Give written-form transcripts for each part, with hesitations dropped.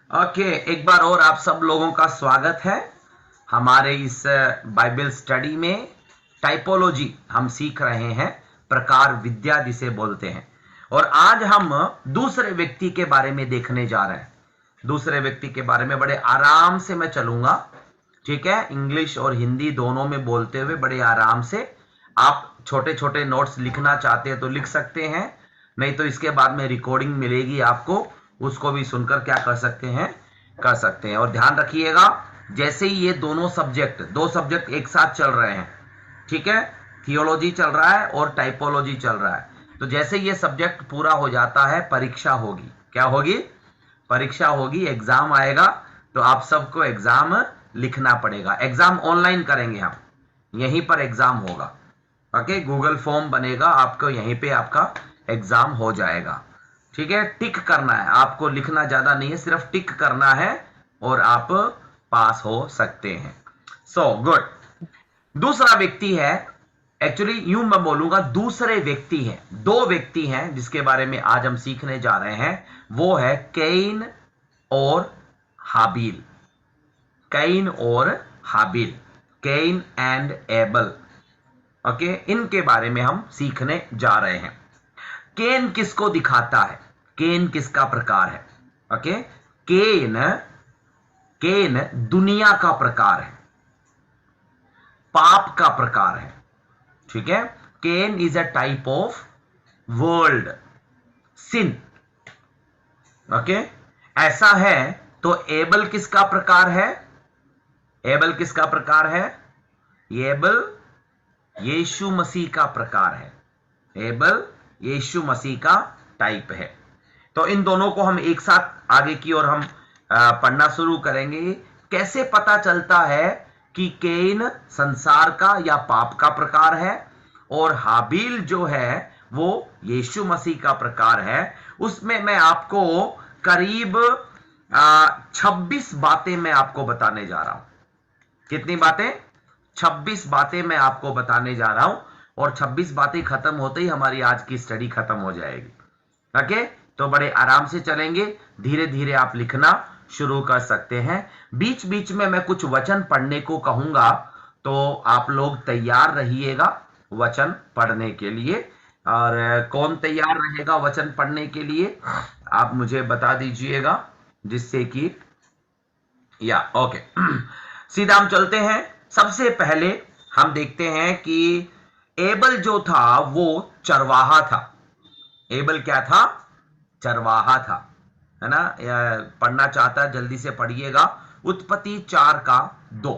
Okay, एक बार और आप सब लोगों का स्वागत है हमारे इस बाइबल स्टडी में। टाइपोलॉजी हम सीख रहे हैं, प्रकार विद्या जिसे बोलते हैं। और आज हम दूसरे व्यक्ति के बारे में देखने जा रहे हैं। दूसरे व्यक्ति के बारे में बड़े आराम से मैं चलूंगा, ठीक है। इंग्लिश और हिंदी दोनों में बोलते हुए बड़े आराम से। आप छोटे छोटे नोट्स लिखना चाहते हैं तो लिख सकते हैं, नहीं तो इसके बाद में रिकॉर्डिंग मिलेगी आपको, उसको भी सुनकर क्या कर सकते हैं। और ध्यान रखिएगा, जैसे ही ये दो सब्जेक्ट एक साथ चल रहे हैं, ठीक है। थियोलॉजी चल रहा है और टाइपोलॉजी चल रहा है, तो जैसे ये सब्जेक्ट पूरा हो जाता है परीक्षा होगी। क्या होगी? परीक्षा होगी, एग्जाम आएगा, तो आप सबको एग्जाम लिखना पड़ेगा। एग्जाम ऑनलाइन करेंगे हम, यहीं पर एग्जाम होगा। ओके, गूगल फॉर्म बनेगा, आपको यहीं पे आपका एग्जाम हो जाएगा, ठीक है। टिक करना है आपको, लिखना ज्यादा नहीं है, सिर्फ टिक करना है और आप पास हो सकते हैं। So good. दूसरा व्यक्ति है, एक्चुअली यूं मैं बोलूंगा दूसरे व्यक्ति हैं, दो व्यक्ति हैं जिसके बारे में आज हम सीखने जा रहे हैं। वो है कैन और हाबिल। कैन और हाबिल, कैन एंड एबल। ओके, इनके बारे में हम सीखने जा रहे हैं। केन किसको दिखाता है? केन किसका प्रकार है? ओके, केन केन दुनिया का प्रकार है, पाप का प्रकार है, ठीक है। Cain is a type of world sin. Okay, ऐसा है तो एबल किसका प्रकार है? एबल किसका प्रकार है? एबल यीशु मसीह का प्रकार है। एबल यीशु मसीह का टाइप है। तो इन दोनों को हम एक साथ आगे की ओर हम पढ़ना शुरू करेंगे। कैसे पता चलता है कि कैन संसार का या पाप का प्रकार है और हाबिल जो है वो यीशु मसीह का प्रकार है? उसमें मैं आपको करीब 26 बातें मैं आपको बताने जा रहा हूं। कितनी बातें? 26 बातें मैं आपको बताने जा रहा हूं, और 26 बातें खत्म होते ही हमारी आज की स्टडी खत्म हो जाएगी। ओके, तो बड़े आराम से चलेंगे, धीरे धीरे आप लिखना शुरू कर सकते हैं। बीच बीच में मैं कुछ वचन पढ़ने को कहूंगा, तो आप लोग तैयार रहिएगा वचन पढ़ने के लिए। और कौन तैयार रहेगा वचन पढ़ने के लिए, आप मुझे बता दीजिएगा, जिससे कि ओके सीधा हम चलते हैं। सबसे पहले हम देखते हैं कि एबल जो था वो चरवाहा था। एबल क्या था? चरवाहा था, है ना। पढ़ना चाहता है जल्दी से पढ़िएगा। उत्पत्ति 4:2।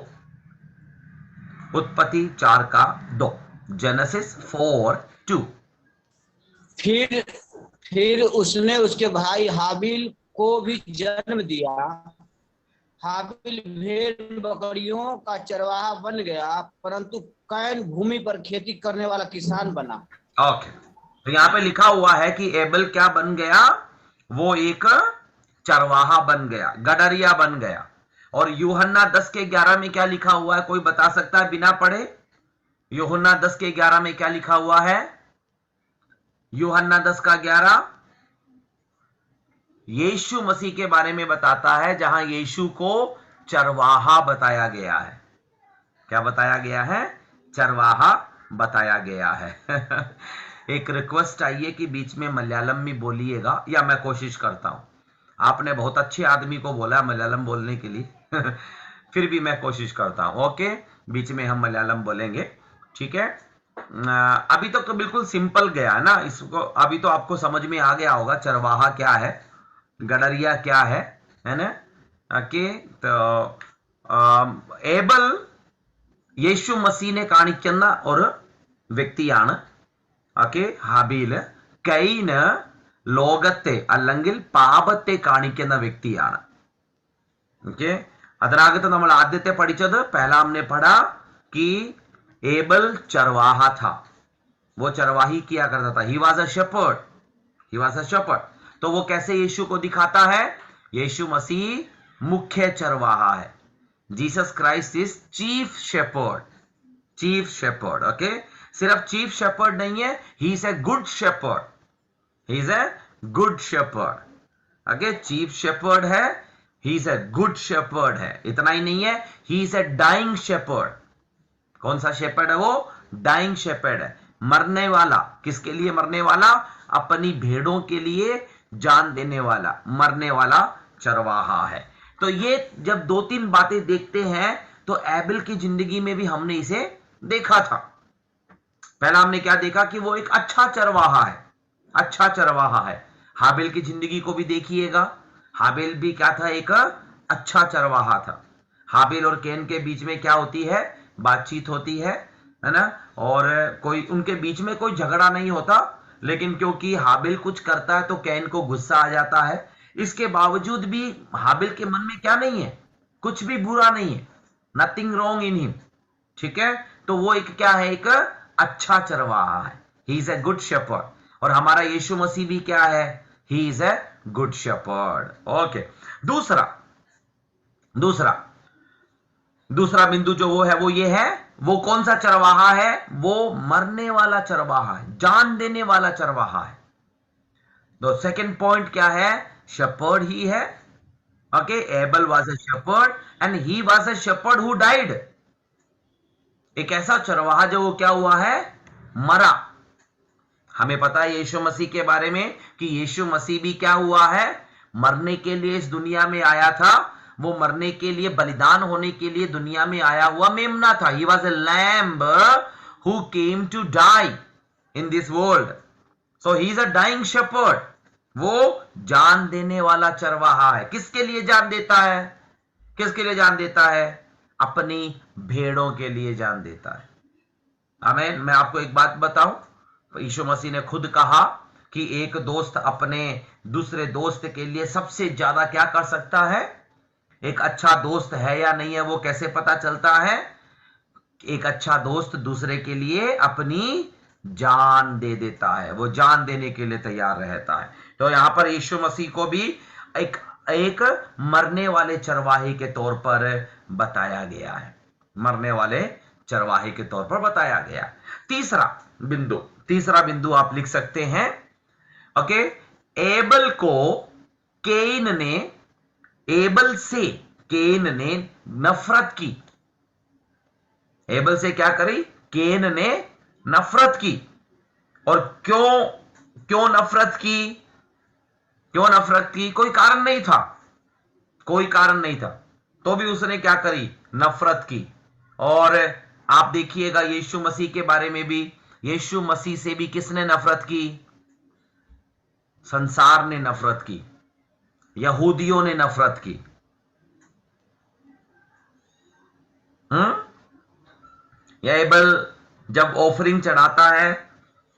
उत्पत्ति 4:2, जेनेसिस 4:2। फिर फिर उसने उसके भाई हाबिल को भी जन्म दिया। हाबिल भेड़ बकरियों का चरवाहा बन गया, परंतु कैन भूमि पर खेती करने वाला किसान बना। ओके, तो यहां पे लिखा हुआ है कि एबल क्या बन गया? वो एक चरवाहा बन गया, गडरिया बन गया। और यूहन्ना 10:11 में क्या लिखा हुआ है? कोई बता सकता है बिना पढ़े? यूहन्ना 10:11 में क्या लिखा हुआ है? यूहन्ना 10:11 यीशु मसीह के बारे में बताता है, जहां यीशु को चरवाहा बताया गया है। क्या बताया गया है? चरवाहा बताया गया है। एक रिक्वेस्ट आई है कि बीच में मलयालम में बोलिएगा, या मैं कोशिश करता हूं। आपने बहुत अच्छे आदमी को बोला मलयालम बोलने के लिए। फिर भी मैं कोशिश करता हूं। ओके, बीच में हम मलयालम बोलेंगे, ठीक है। अभी तक तो बिल्कुल सिंपल गया है ना, इसको अभी तो आपको समझ में आ गया होगा चरवाहा क्या है, गडरिया क्या है ना। ओके, तो एबल യേശു മസീനെ കാണിക്കുന്ന ഒരു വ്യക്തിയാണ്. ഓക്കെ, ഹാബീൽ. കൈന് ലോകത്തെ അല്ലെങ്കിൽ പാപത്തെ കാണിക്കുന്ന വ്യക്തിയാണ്. ഓക്കെ, അതിനകത്ത് നമ്മൾ ആദ്യത്തെ പഠിച്ചത് पहला हमने पढ़ा कि एबल चरवाहा था, वो चरवाही किया करता था। He was a shepherd, he was a shepherd. तो वो कैसे यीशु को दिखाता है? यीशु मसीह मुख्य चरवाहा है। Jesus Christ is chief shepherd, chief shepherd. Okay, सिर्फ चीफ शेपर्ड नहीं है, he is a good shepherd, he is a good shepherd. Okay, chief shepherd है he is a good shepherd है। इतना ही नहीं है, he is a dying shepherd. कौन सा शेपर्ड है वो? डाइंग शेपर्ड है, मरने वाला। किसके लिए मरने वाला? अपनी भेड़ों के लिए जान देने वाला, मरने वाला चरवाहा है। तो ये जब दो तीन बातें देखते हैं तो एबेल की जिंदगी में भी हमने इसे देखा था। पहला हमने क्या देखा कि वो एक अच्छा चरवाहा है, अच्छा चरवाहा है। हाबिल की जिंदगी को भी देखिएगा, हाबिल भी क्या था? एक अच्छा चरवाहा था। हाबिल और कैन के बीच में क्या होती है? बातचीत होती है ना, और कोई उनके बीच में कोई झगड़ा नहीं होता, लेकिन क्योंकि हाबिल कुछ करता है तो कैन को गुस्सा आ जाता है। इसके बावजूद भी हाबिल के मन में क्या नहीं है? कुछ भी बुरा नहीं है, नथिंग रॉन्ग इन हिम। ठीक है, तो वो एक क्या है? एक अच्छा चरवाहा है। He is a good shepherd. और हमारा यीशु मसीह भी क्या है? He is a good shepherd. Okay, दूसरा बिंदु जो वो है वो ये है, वो कौन सा चरवाहा है? वो मरने वाला चरवाहा है, जान देने वाला चरवाहा है। तो सेकंड पॉइंट क्या है? शेपर्ड ही है। Okay, Abel was a shepherd and he was a shepherd who died. एक ऐसा चरवाहा जो वो क्या हुआ है? मरा। हमें पता है यीशु मसीह के बारे में कि यीशु मसीह भी क्या हुआ है? मरने के लिए इस दुनिया में आया था। वो मरने के लिए, बलिदान होने के लिए दुनिया में आया हुआ मेमना था। He was a lamb who came to die in this world. So he is a dying shepherd. वो जान देने वाला चरवाहा है। किसके लिए जान देता है? किसके लिए जान देता है? अपनी भेड़ों के लिए जान देता है। आमीन। मैं आपको एक बात बताऊं, यीशु मसीह ने खुद कहा कि एक दोस्त अपने दूसरे दोस्त के लिए सबसे ज्यादा क्या कर सकता है? एक अच्छा दोस्त है या नहीं है वो कैसे पता चलता है? एक अच्छा दोस्त दूसरे के लिए अपनी जान दे देता है, वो जान देने के लिए तैयार रहता है। तो यहां पर यीशु मसीह को भी एक मरने वाले चरवाहे के तौर पर बताया गया है, मरने वाले चरवाहे के तौर पर बताया गया। तीसरा बिंदु आप लिख सकते हैं। ओके, एबल से केन ने नफरत की। एबल से क्या करी? केन ने नफरत की। और क्यों नफरत की? कोई कारण नहीं था, तो भी उसने क्या करी? नफरत की। और आप देखिएगा यीशु मसीह के बारे में भी, यीशु मसीह से भी किसने नफरत की? संसार ने नफरत की, यहूदियों ने नफरत की। एबल जब ऑफरिंग चढ़ाता है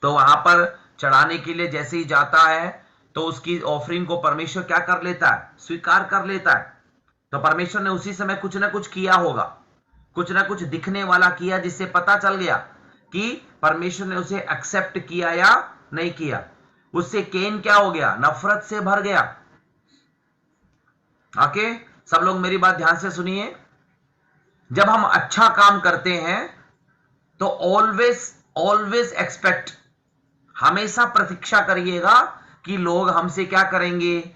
तो वहां पर चढ़ाने के लिए जैसे ही जाता है तो उसकी ऑफरिंग को परमेश्वर क्या कर लेता है? स्वीकार कर लेता है। तो परमेश्वर ने उसी समय कुछ ना कुछ किया होगा, कुछ ना कुछ दिखने वाला किया, जिससे पता चल गया कि परमेश्वर ने उसे एक्सेप्ट किया या नहीं किया। उससे केन क्या हो गया? नफरत से भर गया। ओके, सब लोग मेरी बात ध्यान से सुनिए। जब हम अच्छा काम करते हैं तो ऑलवेज एक्सपेक्ट, हमेशा प्रतीक्षा करिएगा कि लोग हमसे क्या करेंगे?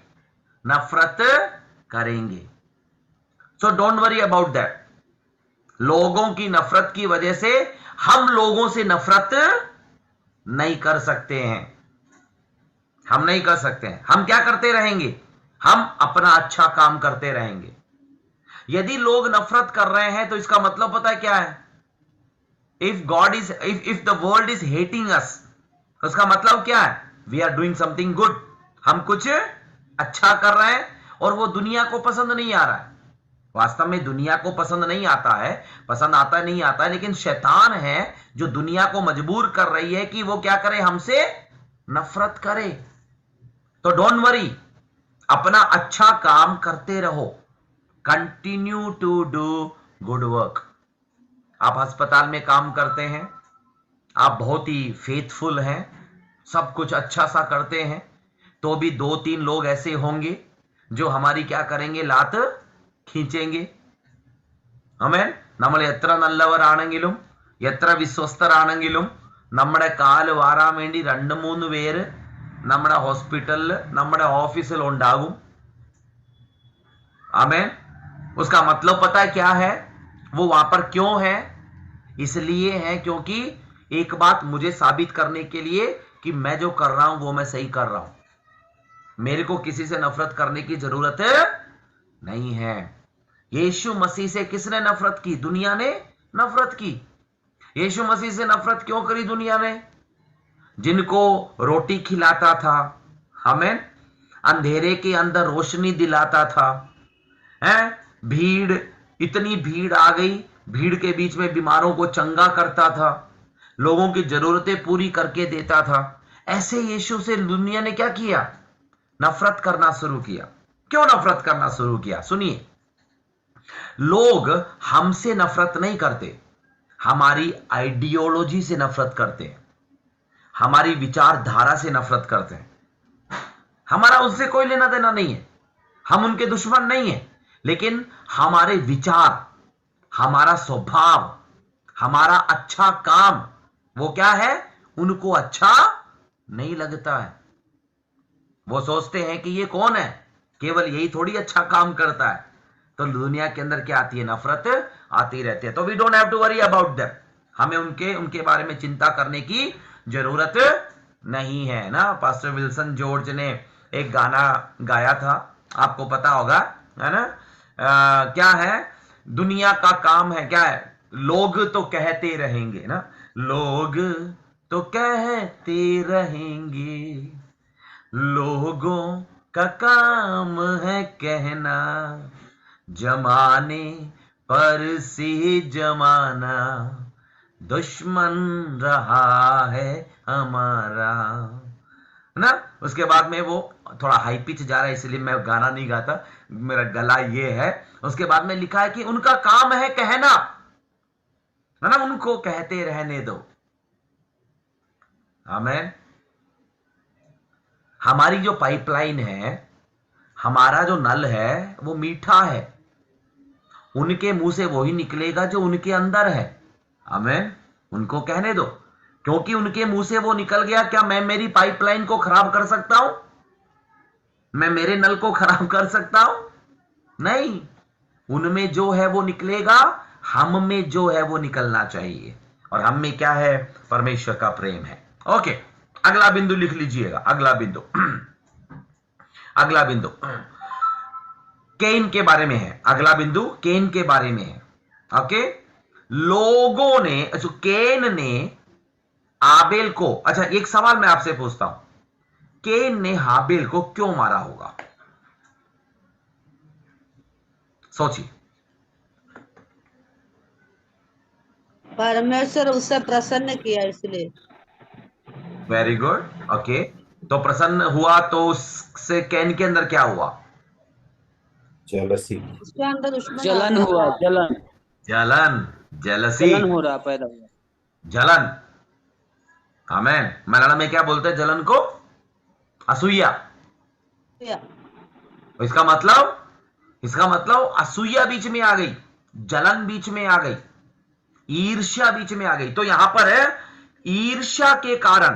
नफरत करेंगे। So don't worry about that. लोगों की नफरत की वजह से हम लोगों से नफरत नहीं कर सकते हैं। हम नहीं कर सकते हैं। हम क्या करते रहेंगे? हम अपना अच्छा काम करते रहेंगे। यदि लोग नफरत कर रहे हैं तो इसका मतलब पता है क्या है? if the world is hating us, उसका मतलब क्या है? we are doing something good, हम कुछ अच्छा कर रहे हैं और वो दुनिया को पसंद नहीं आ रहा है। वास्तव में दुनिया को पसंद नहीं आता है, लेकिन शैतान है जो दुनिया को मजबूर कर रही है कि वो क्या करे? हमसे नफरत करे। तो डोंट वरी, अपना अच्छा काम करते रहो। Continue to do good work. आप अस्पताल में काम करते हैं, आप बहुत ही फेथफुल हैं, सब कुछ अच्छा सा करते हैं, तो भी 2-3 लोग ऐसे होंगे जो हमारी क्या करेंगे? लात खींचेंगे। ആമേൻ। നമ്മൾ എത്ര നല്ലവരാണെങ്കിലും എത്ര വിശ്വസ്തരാണെങ്കിലും നമ്മുടെ കാല് വാറാൻ വേണ്ടി 2-3 പേര് നമ്മുടെ ഹോസ്പിറ്റലിൽ, നമ്മുടെ ഓഫീസിൽ ഉണ്ടാകും. आमेन। उसका मतलब पता है क्या है? वो वहां पर क्यों है? इसलिए है क्योंकि एक बात मुझे साबित करने के लिए कि मैं जो कर रहा हूं वो मैं सही कर रहा हूं। मेरे को किसी से नफरत करने की जरूरत नहीं है। यीशु मसीह से किसने नफरत की? दुनिया ने नफरत की। यीशु मसीह से नफरत क्यों करी दुनिया ने? जिनको रोटी खिलाता था, आमीन, अंधेरे के अंदर रोशनी दिलाता था, हैं? भीड़, इतनी भीड़ आ गई, भीड़ के बीच में बीमारों को चंगा करता था, लोगों की जरूरतें पूरी करके देता था। ऐसे यीशु से दुनिया ने क्या किया? नफरत करना शुरू किया। क्यों नफरत करना शुरू किया? सुनिए, लोग हमसे नफरत नहीं करते, हमारी आइडियोलॉजी से नफरत करते हैं, हमारी विचारधारा से नफरत करते हैं। हमारा उससे कोई लेना देना नहीं है, हम उनके दुश्मन नहीं है, लेकिन हमारे विचार, हमारा स्वभाव, हमारा अच्छा काम, वो क्या है? उनको अच्छा नहीं लगता है। वो सोचते हैं कि ये कौन है, केवल यही थोड़ी अच्छा काम करता है। तो दुनिया के अंदर क्या आती है? नफरत आती रहती है। तो we don't have to worry about them. हमें उनके बारे में चिंता करने की जरूरत नहीं है ना। पास्टर विल्सन जॉर्ज ने एक गाना गाया था, आपको पता होगा, है ना? क्या है? दुनिया का काम है, क्या है? लोग तो कहते रहेंगे ना, लोग तो कहते रहेंगे, लोगों का काम है कहना, जमाने पर से जमाना दुश्मन रहा है हमारा, है ना? उसके बाद में वो थोड़ा हाई पिच जा रहा है, इसलिए मैं गाना नहीं गाता, मेरा गला ये है। उसके बाद में लिखा है कि उनका काम है कहना, है ना, उनको कहते रहने दो। आमीन। हमारी जो पाइपलाइन है, हमारा जो नल है, वो मीठा है। उनके मुंह से वही निकलेगा जो उनके अंदर है। आमीन। उनको कहने दो, क्योंकि उनके मुंह से वो निकल गया। क्या मैं मेरी पाइपलाइन को खराब कर सकता हूं? मैं मेरे नल को खराब कर सकता हूं? नहीं। उनमें जो है वो निकलेगा, हम में जो है वो निकलना चाहिए। और हम में क्या है? परमेश्वर का प्रेम है। ओके, अगला बिंदु लिख लीजिएगा। अगला बिंदु अगला बिंदु केन के बारे में है। अगला बिंदु केन के बारे में है। ओके, लोगों ने, अच्छा, केन ने आबेल को, अच्छा एक सवाल मैं आपसे पूछता हूं, केन ने हाबेल को क्यों मारा होगा? सोचिए। परमेश्वर उससे प्रसन्न किया इसलिए। Very good. ओके, तो प्रसन्न हुआ तो उससे कैन के अंदर क्या हुआ? जेलसी। उसके अंदर दुश्मन आ जलन गया। हुआ, जलन जलन, जेलसी, जलन हो रहा पैदा हुआ। जलन। आमेन। मलयालम में क्या बोलते हैं जलन को? असूया। इसका मतलब असूया बीच में आ गई, जलन बीच में आ गई, ईर्ष्या बीच में आ गई। तो यहां पर है, ईर्ष्या के कारण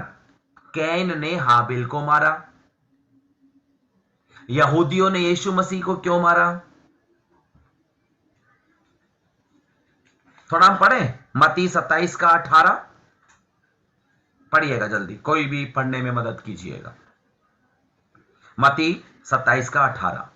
कैन ने हाबिल को मारा। यहूदियों ने यीशु मसीह को क्यों मारा? थोड़ा हम पढ़े मत्ती 27 का 18, पढ़िएगा जल्दी, कोई भी पढ़ने में मदद कीजिएगा। मत्ती 27 का 18।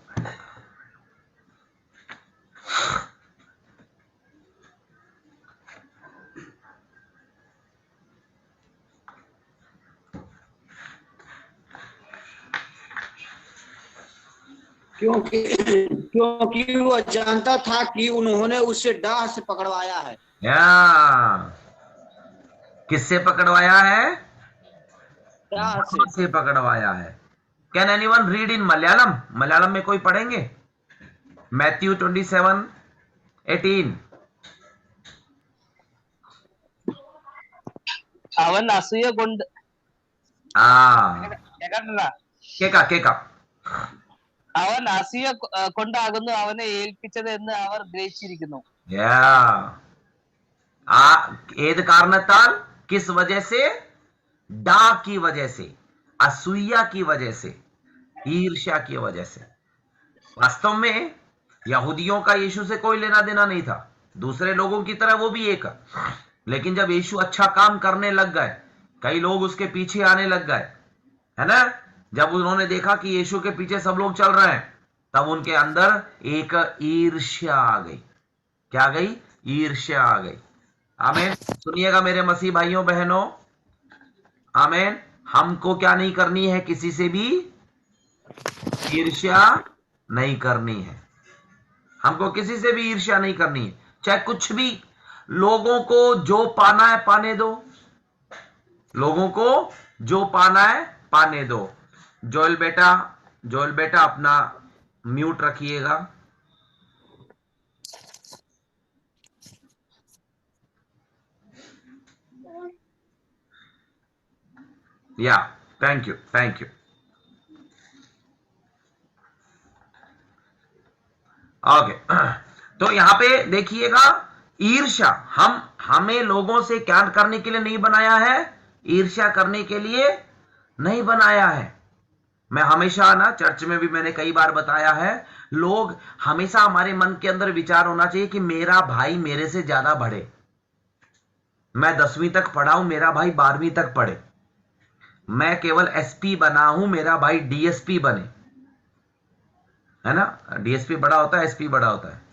क्योंकि वो जानता था कि उन्होंने उसे डाह से पकड़वाया है। किससे पकड़वाया है? डाह से पकड़वाया है। Can anyone read in Malayalam? Malayalam में कोई पढ़ेंगे? मैथ्यू 27:18। അവൻ അസൂയ കൊണ്ട് കേക്ക അവൻ അസൂയ കൊണ്ടാകുന്നു അവനെ ഏൽപ്പിച്ചത് എന്ന് അവർ ഗ്രഹിച്ചിരിക്കുന്നു। ഏത് കാരണത്താൽ? किस वजह से? डा की वजह से, असूया की वजह से, ईर्ष्या की वजह से। वास्तव में यहूदियों का यीशु से कोई लेना देना नहीं था, दूसरे लोगों की तरह वो भी एक। लेकिन जब यीशु अच्छा काम करने लग गए, कई लोग उसके पीछे आने लग गए, है ना। जब उन्होंने देखा कि यीशु के पीछे सब लोग चल रहे हैं, तब उनके अंदर एक ईर्ष्या आ गई। क्या आ गई? ईर्ष्या आ गई। आमीन। सुनिएगा मेरे मसीह भाइयों बहनों, आमीन। हमको क्या नहीं करनी है? किसी से भी ईर्ष्या नहीं करनी है। हमको किसी से भी ईर्ष्या नहीं करनी है, चाहे कुछ भी। लोगों को जो पाना है पाने दो, लोगों को जो पाना है पाने दो। जोएल बेटा अपना म्यूट रखिएगा। या थैंक यू। ओके, तो यहां पे देखिएगा, ईर्ष्या हमें लोगों से क्या करने के लिए नहीं बनाया है? ईर्ष्या करने के लिए नहीं बनाया है। मैं हमेशा ना, चर्च में भी मैंने कई बार बताया है, लोग हमेशा, हमारे मन के अंदर विचार होना चाहिए कि मेरा भाई मेरे से ज्यादा बढ़े। मैं 10वीं तक पढ़ा हूं, मेरा भाई 12वीं तक पढ़े। मैं केवल एसपी बना हूं, मेरा भाई डीएसपी बने, है ना। डीएसपी बड़ा होता है, एसपी बड़ा होता है।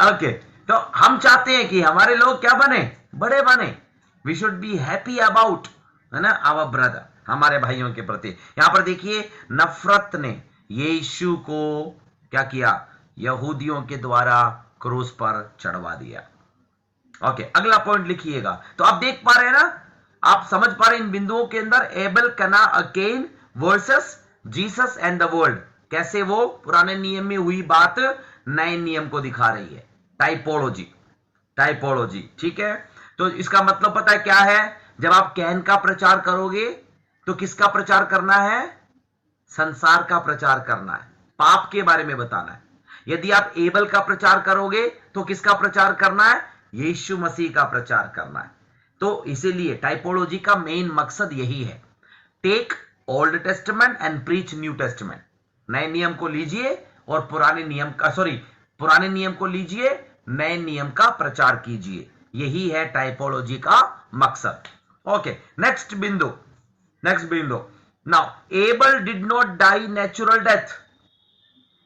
ओके, तो हम चाहते हैं कि हमारे लोग क्या बने? बड़े बने। We should be happy about, है ना, आवर ब्रदर, हमारे भाइयों के प्रति। यहां पर देखिए, नफरत ने यीशु को क्या किया? यहूदियों के द्वारा क्रूस पर चढ़वा दिया। ओके, अगला पॉइंट लिखिएगा। तो आप देख पा रहे हैं ना, आप समझ पा रहे हैं इन बिंदुओं के अंदर, able, can versus Jesus and the world, कैसे वो पुराने नियम में हुई बात नए नियम को दिखा रही है। टाइपोलॉजी, ठीक है। तो इसका मतलब पता है क्या है? जब आप कैन का प्रचार करोगे तो किसका प्रचार करना है? संसार का प्रचार करना है, पाप के बारे में बताना है। यदि आप एबल का प्रचार करोगे तो किसका प्रचार करना है? यीशु मसीह का प्रचार करना है। तो इसीलिए टाइपोलॉजी का मेन मकसद यही है, take old testament and preach new testament. नए नियम को लीजिए और पुराने नियम को लीजिए, नए नियम का प्रचार कीजिए। यही है टाइपोलॉजी का मकसद। ओके, नेक्स्ट बिंदु। Now, Abel did not die natural death.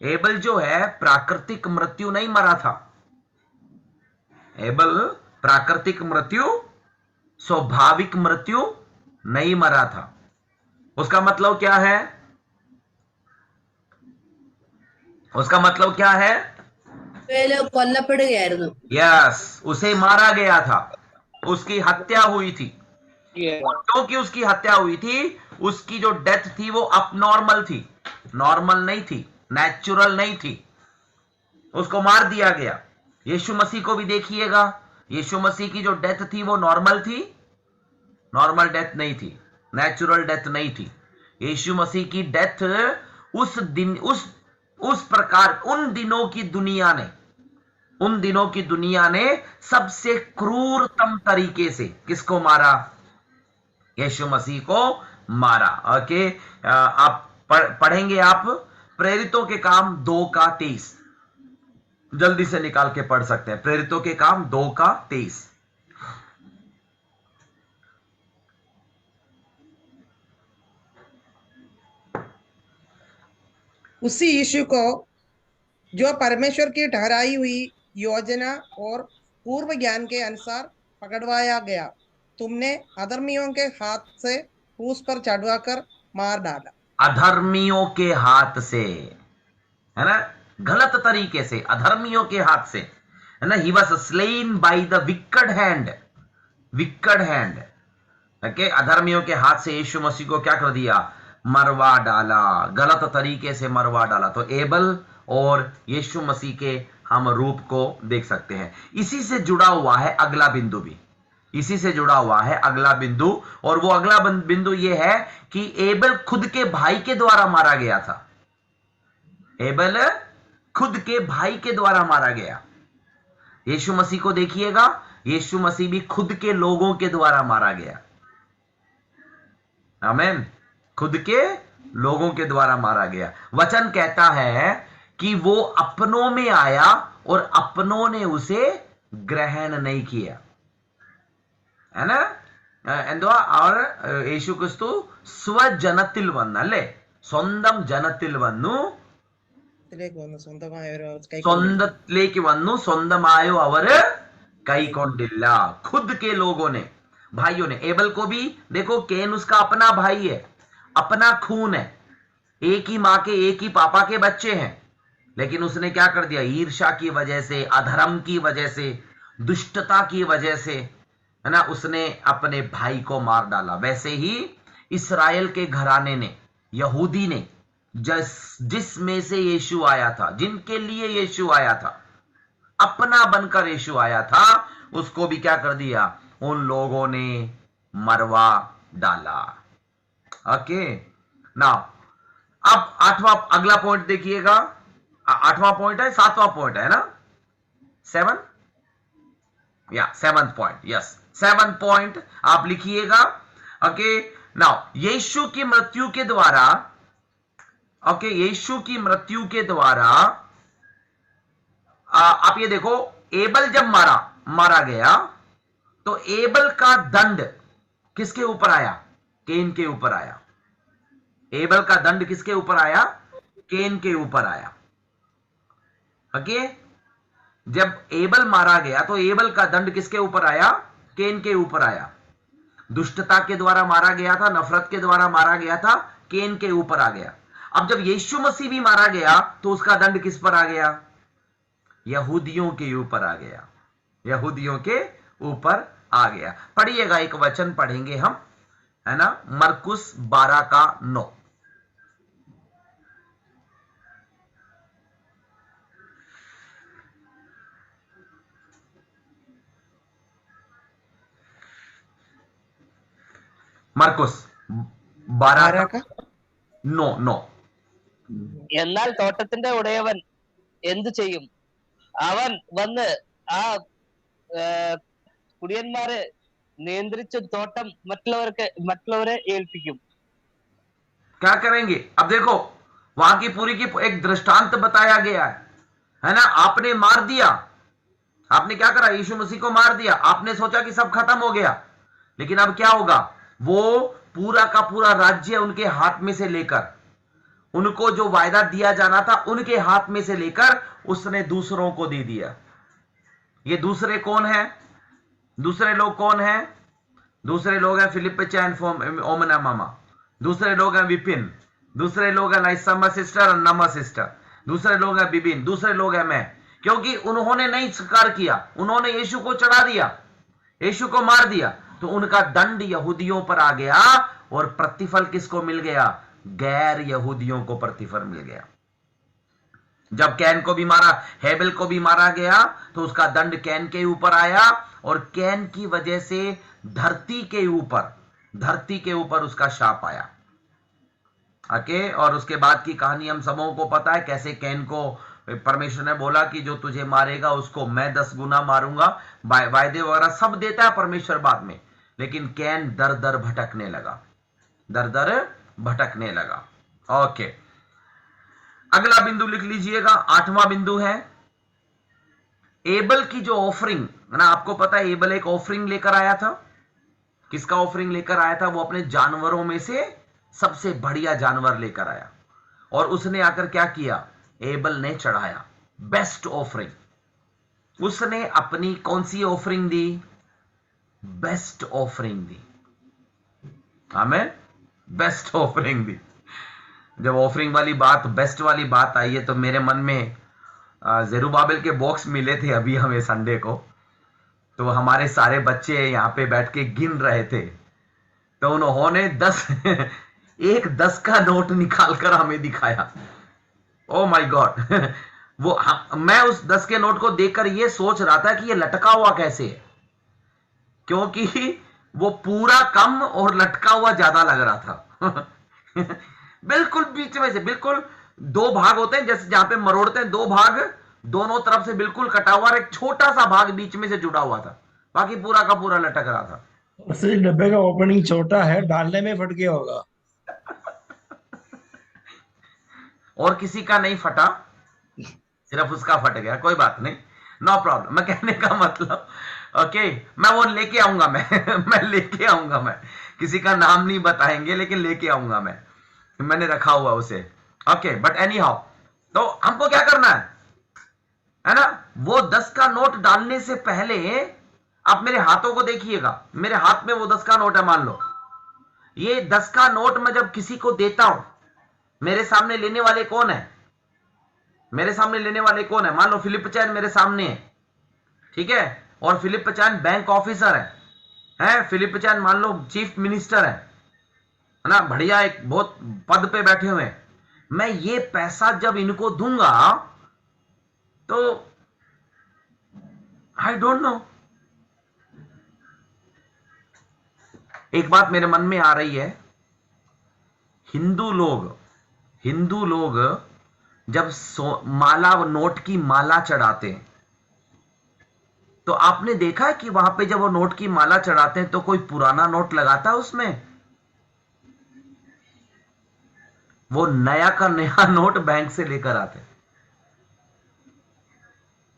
Abel जो है प्राकृतिक मृत्यु नहीं मरा था। एबल प्राकृतिक मृत्यु, स्वाभाविक मृत्यु नहीं मरा था। उसका मतलब क्या है? കൊല്ലപ്പെടുകയായിരുന്നു। यस, उसे मारा गया था, उसकी हत्या हुई थी। क्योंकि उसकी हत्या हुई थी, उसकी जो डेथ थी वो अपनॉर्मल थी, नॉर्मल नहीं थी, नेचुरल नहीं थी, उसको मार दिया गया। यीशु मसीह को भी देखिएगा, यीशु मसीह की जो डेथ थी वो नॉर्मल थी, नॉर्मल डेथ नहीं थी, नेचुरल डेथ नहीं थी। यीशु मसीह की डेथ उस प्रकार उन दिनों की दुनिया ने सबसे क्रूरतम तरीके से किसको मारा? यीशु मसीह को मारा। ओके, आप पढ़ेंगे, आप प्रेरितों के काम 2:23 जल्दी से निकाल के पढ़ सकते हैं। प्रेरितों के काम 2:23। उसी यीशु को जो परमेश्वर की ठहराई हुई योजना और पूर्व ज्ञान के अनुसार पकड़वाया गया, तुमने अधर्मियों के हाथ से क्रूस पर चढ़वाकर मार डाला। अधर्मियों के हाथ से, है ना, गलत तरीके से, अधर्मियों के हाथ से, है ना। He was slain by the wicked hand. Okay, अधर्मियों के हाथ से यीशु मसीह को क्या कर दिया? मरवा डाला, गलत तरीके से मरवा डाला। तो एबल और यीशु मसीह के हम रूप को देख सकते हैं। इसी से जुड़ा हुआ है अगला बिंदु भी, इसी से जुड़ा हुआ है अगला बिंदु, और वो अगला बिंदु ये है कि एबल खुद के भाई के द्वारा मारा गया था। एबल खुद के भाई के द्वारा मारा गया। यीशु मसीह को देखिएगा, यीशु मसीह भी खुद के लोगों के द्वारा मारा गया। आमीन, खुद के लोगों के द्वारा मारा गया। वचन कहता है कि वो अपनों में आया और अपनों ने उसे ग्रहण नहीं किया, है ना। എന്തുവാ അവർ യേശുക്രിസ്തു സ്വജനത്തിൽ വന്നല്ലേ, സ്വന്തം ജനത്തിൽ വന്നു, ഇതിലേക്ക് വന്നു സ്വന്തമായവരോ കൈക്കൊണ്ടില്ല. സ്വന്തത്തിലേക്ക് വന്നു, സ്വന്തമായോ അവര് കൈക്കൊണ്ടില്ല। खुद के लोगों ने, भाइयों ने। एबल को भी देखो, केन उसका अपना भाई है, अपना खून है, एक ही माँ के एक ही पापा के बच्चे हैं, लेकिन उसने क्या कर दिया, ईर्ष्या की वजह से, अधर्म की वजह से, दुष्टता की वजह से, है ना, उसने अपने भाई को मार डाला। वैसे ही इस्राएल के घराने ने, यहूदी ने, जिसमें से यीशु आया था, जिनके लिए यीशु आया था, अपना बनकर यीशु आया था, उसको भी क्या कर दिया, उन लोगों ने मरवा डाला। ओके ना, अब आठवां अगला पॉइंट देखिएगा। आठवां पॉइंट है, सातवां पॉइंट है ना, 7 या 7th point, yes 7th point आप लिखिएगा। ओके नाउ, यीशु की मृत्यु के द्वारा, ओके, यीशु की मृत्यु के द्वारा आप ये देखो, एबल जब मारा गया तो एबल का दंड किसके ऊपर आया, केन के ऊपर आया। एबल का दंड किसके ऊपर आया, केन के ऊपर आया। ओके, जब एबल मारा गया तो एबल का दंड किसके ऊपर आया, केन के ऊपर आया। दुष्टता के द्वारा मारा गया था, नफरत के द्वारा मारा गया था, केन के ऊपर आ गया। अब जब यीशु मसीह भी मारा गया तो उसका दंड किस पर आ गया, यहूदियों के ऊपर आ गया, यहूदियों के ऊपर आ गया। पढ़िएगा, एक वचन पढ़ेंगे हम, है ना, मरकुस 12:9। മർക്കോസ് 12:9. എന്നാൽ തോട്ടത്തിന്റെ ഉടയവൻ എന്തു ചെയ്യും, അവൻ വന്ന് ആ കുടിയന്മാരെ നിയന്ത്രിച്ച് തോട്ടം മറ്റുള്ളവരെ ഏൽപ്പിക്കും। क्या करेंगे, अब देखो वहां की पूरी की एक दृष्टांत बताया गया है ना। आपने मार दिया, आपने क्या करा, यीशु मसीह को मार दिया, आपने सोचा कि सब खत्म हो गया, लेकिन अब क्या होगा, वो पूरा का पूरा राज्य उनके हाथ में से लेकर, उनको जो वायदा दिया जाना था उनके हाथ में से लेकर उसने दूसरों को दे दिया। ये दूसरे कौन है, दूसरे लोग कौन है, दूसरे लोग हैं फिलिप चैन ओमना मामा, दूसरे लोग हैं विपिन, दूसरे लोग हैं लाइसमा सिस्टर और नमा सिस्टर, दूसरे लोग हैं बिबिन, दूसरे लोग हैं मैं। क्योंकि उन्होंने नहीं स्वीकार किया, उन्होंने यीशु को चढ़ा दिया, यीशु को मार दिया, तो उनका दंड यहूदियों पर आ गया और प्रतिफल किसको मिल गया, गैर यहूदियों को प्रतिफल मिल गया। जब कैन को भी मारा, हेबेल को भी मारा गया, तो उसका दंड कैन के ऊपर आया और कैन की वजह से धरती के ऊपर उसका शाप आया। ओके, और उसके बाद की कहानी हम सबों को पता है, कैसे कैन को परमेश्वर ने बोला कि जो तुझे मारेगा उसको मैं 10 गुना मारूंगा, वायदे वगैरह सब देता है परमेश्वर बाद में, लेकिन कैन दर दर भटकने लगा। ओके, अगला बिंदु लिख लीजिएगा, 8वां बिंदु है एबल की जो ऑफरिंग है ना। आपको पता है एबल एक ऑफरिंग लेकर आया था। किसका ऑफरिंग लेकर आया था, वो अपने जानवरों में से सबसे बढ़िया जानवर लेकर आया, और उसने आकर क्या किया, एबल ने चढ़ाया बेस्ट ऑफरिंग। उसने अपनी कौन सी ऑफरिंग दी, बेस्ट ऑफरिंग दी, हमें बेस्ट ऑफरिंग दी। जब ऑफरिंग वाली बात, बेस्ट वाली बात आई है, तो मेरे मन में जेरुबाबेल के बॉक्स मिले थे अभी हमें संडे को, तो हमारे सारे बच्चे यहाँ पे बैठ के गिन रहे थे, तो उन्होंने 10 का नोट निकाल कर हमें दिखाया। ओ माय गॉड, वो मैं उस 10 के नोट को देखकर ये सोच रहा था कि ये लटका हुआ कैसे है, क्योंकि वो पूरा कम और लटका हुआ ज्यादा लग रहा था। बिल्कुल बीच में से, बिल्कुल 2 भाग होते हैं, जैसे जहां पे मरोड़ते हैं 2 भाग, दोनों तरफ से बिल्कुल कटा हुआ, और एक छोटा सा भाग बीच में से जुड़ा हुआ था, बाकी पूरा का पूरा लटक रहा था। उससे डब्बे का ओपनिंग छोटा है, डालने में फट गया होगा। और किसी का नहीं फटा, सिर्फ उसका फट गया, कोई बात नहीं, नो प्रॉब्लम। मैं कहने का मतलब ओके, मैं वो लेके आऊंगा, मैं लेके आऊंगा, मैं किसी का नाम नहीं बताएंगे लेकिन लेके आऊंगा मैंने रखा हुआ उसे। ओके, बट एनी हाउ, तो हमको क्या करना है ना, वो 10 का नोट डालने से पहले आप मेरे हाथों को देखिएगा, मेरे हाथ में वो 10 का नोट है। मान लो ये 10 का नोट मैं जब किसी को देता हूं, मेरे सामने लेने वाले कौन है, मेरे सामने लेने वाले कौन है? मान लो फिलिप चैन मेरे सामने है, ठीक है, और फिलिप चैन बैंक ऑफिसर है, फिलिप चैन मान लो चीफ मिनिस्टर है ना, बढ़िया एक बहुत पद पे बैठे हुए हैं। मैं ये पैसा जब इनको दूंगा तो आई डोंट नो, एक बात मेरे मन में आ रही है, हिंदू लोग जब माला, नोट की माला चढ़ाते हैं, तो आपने देखा है कि वहां पे जब वो नोट की माला चढ़ाते हैं तो कोई पुराना नोट लगाता है उसमें? वो नया का नया नोट बैंक से लेकर आते हैं।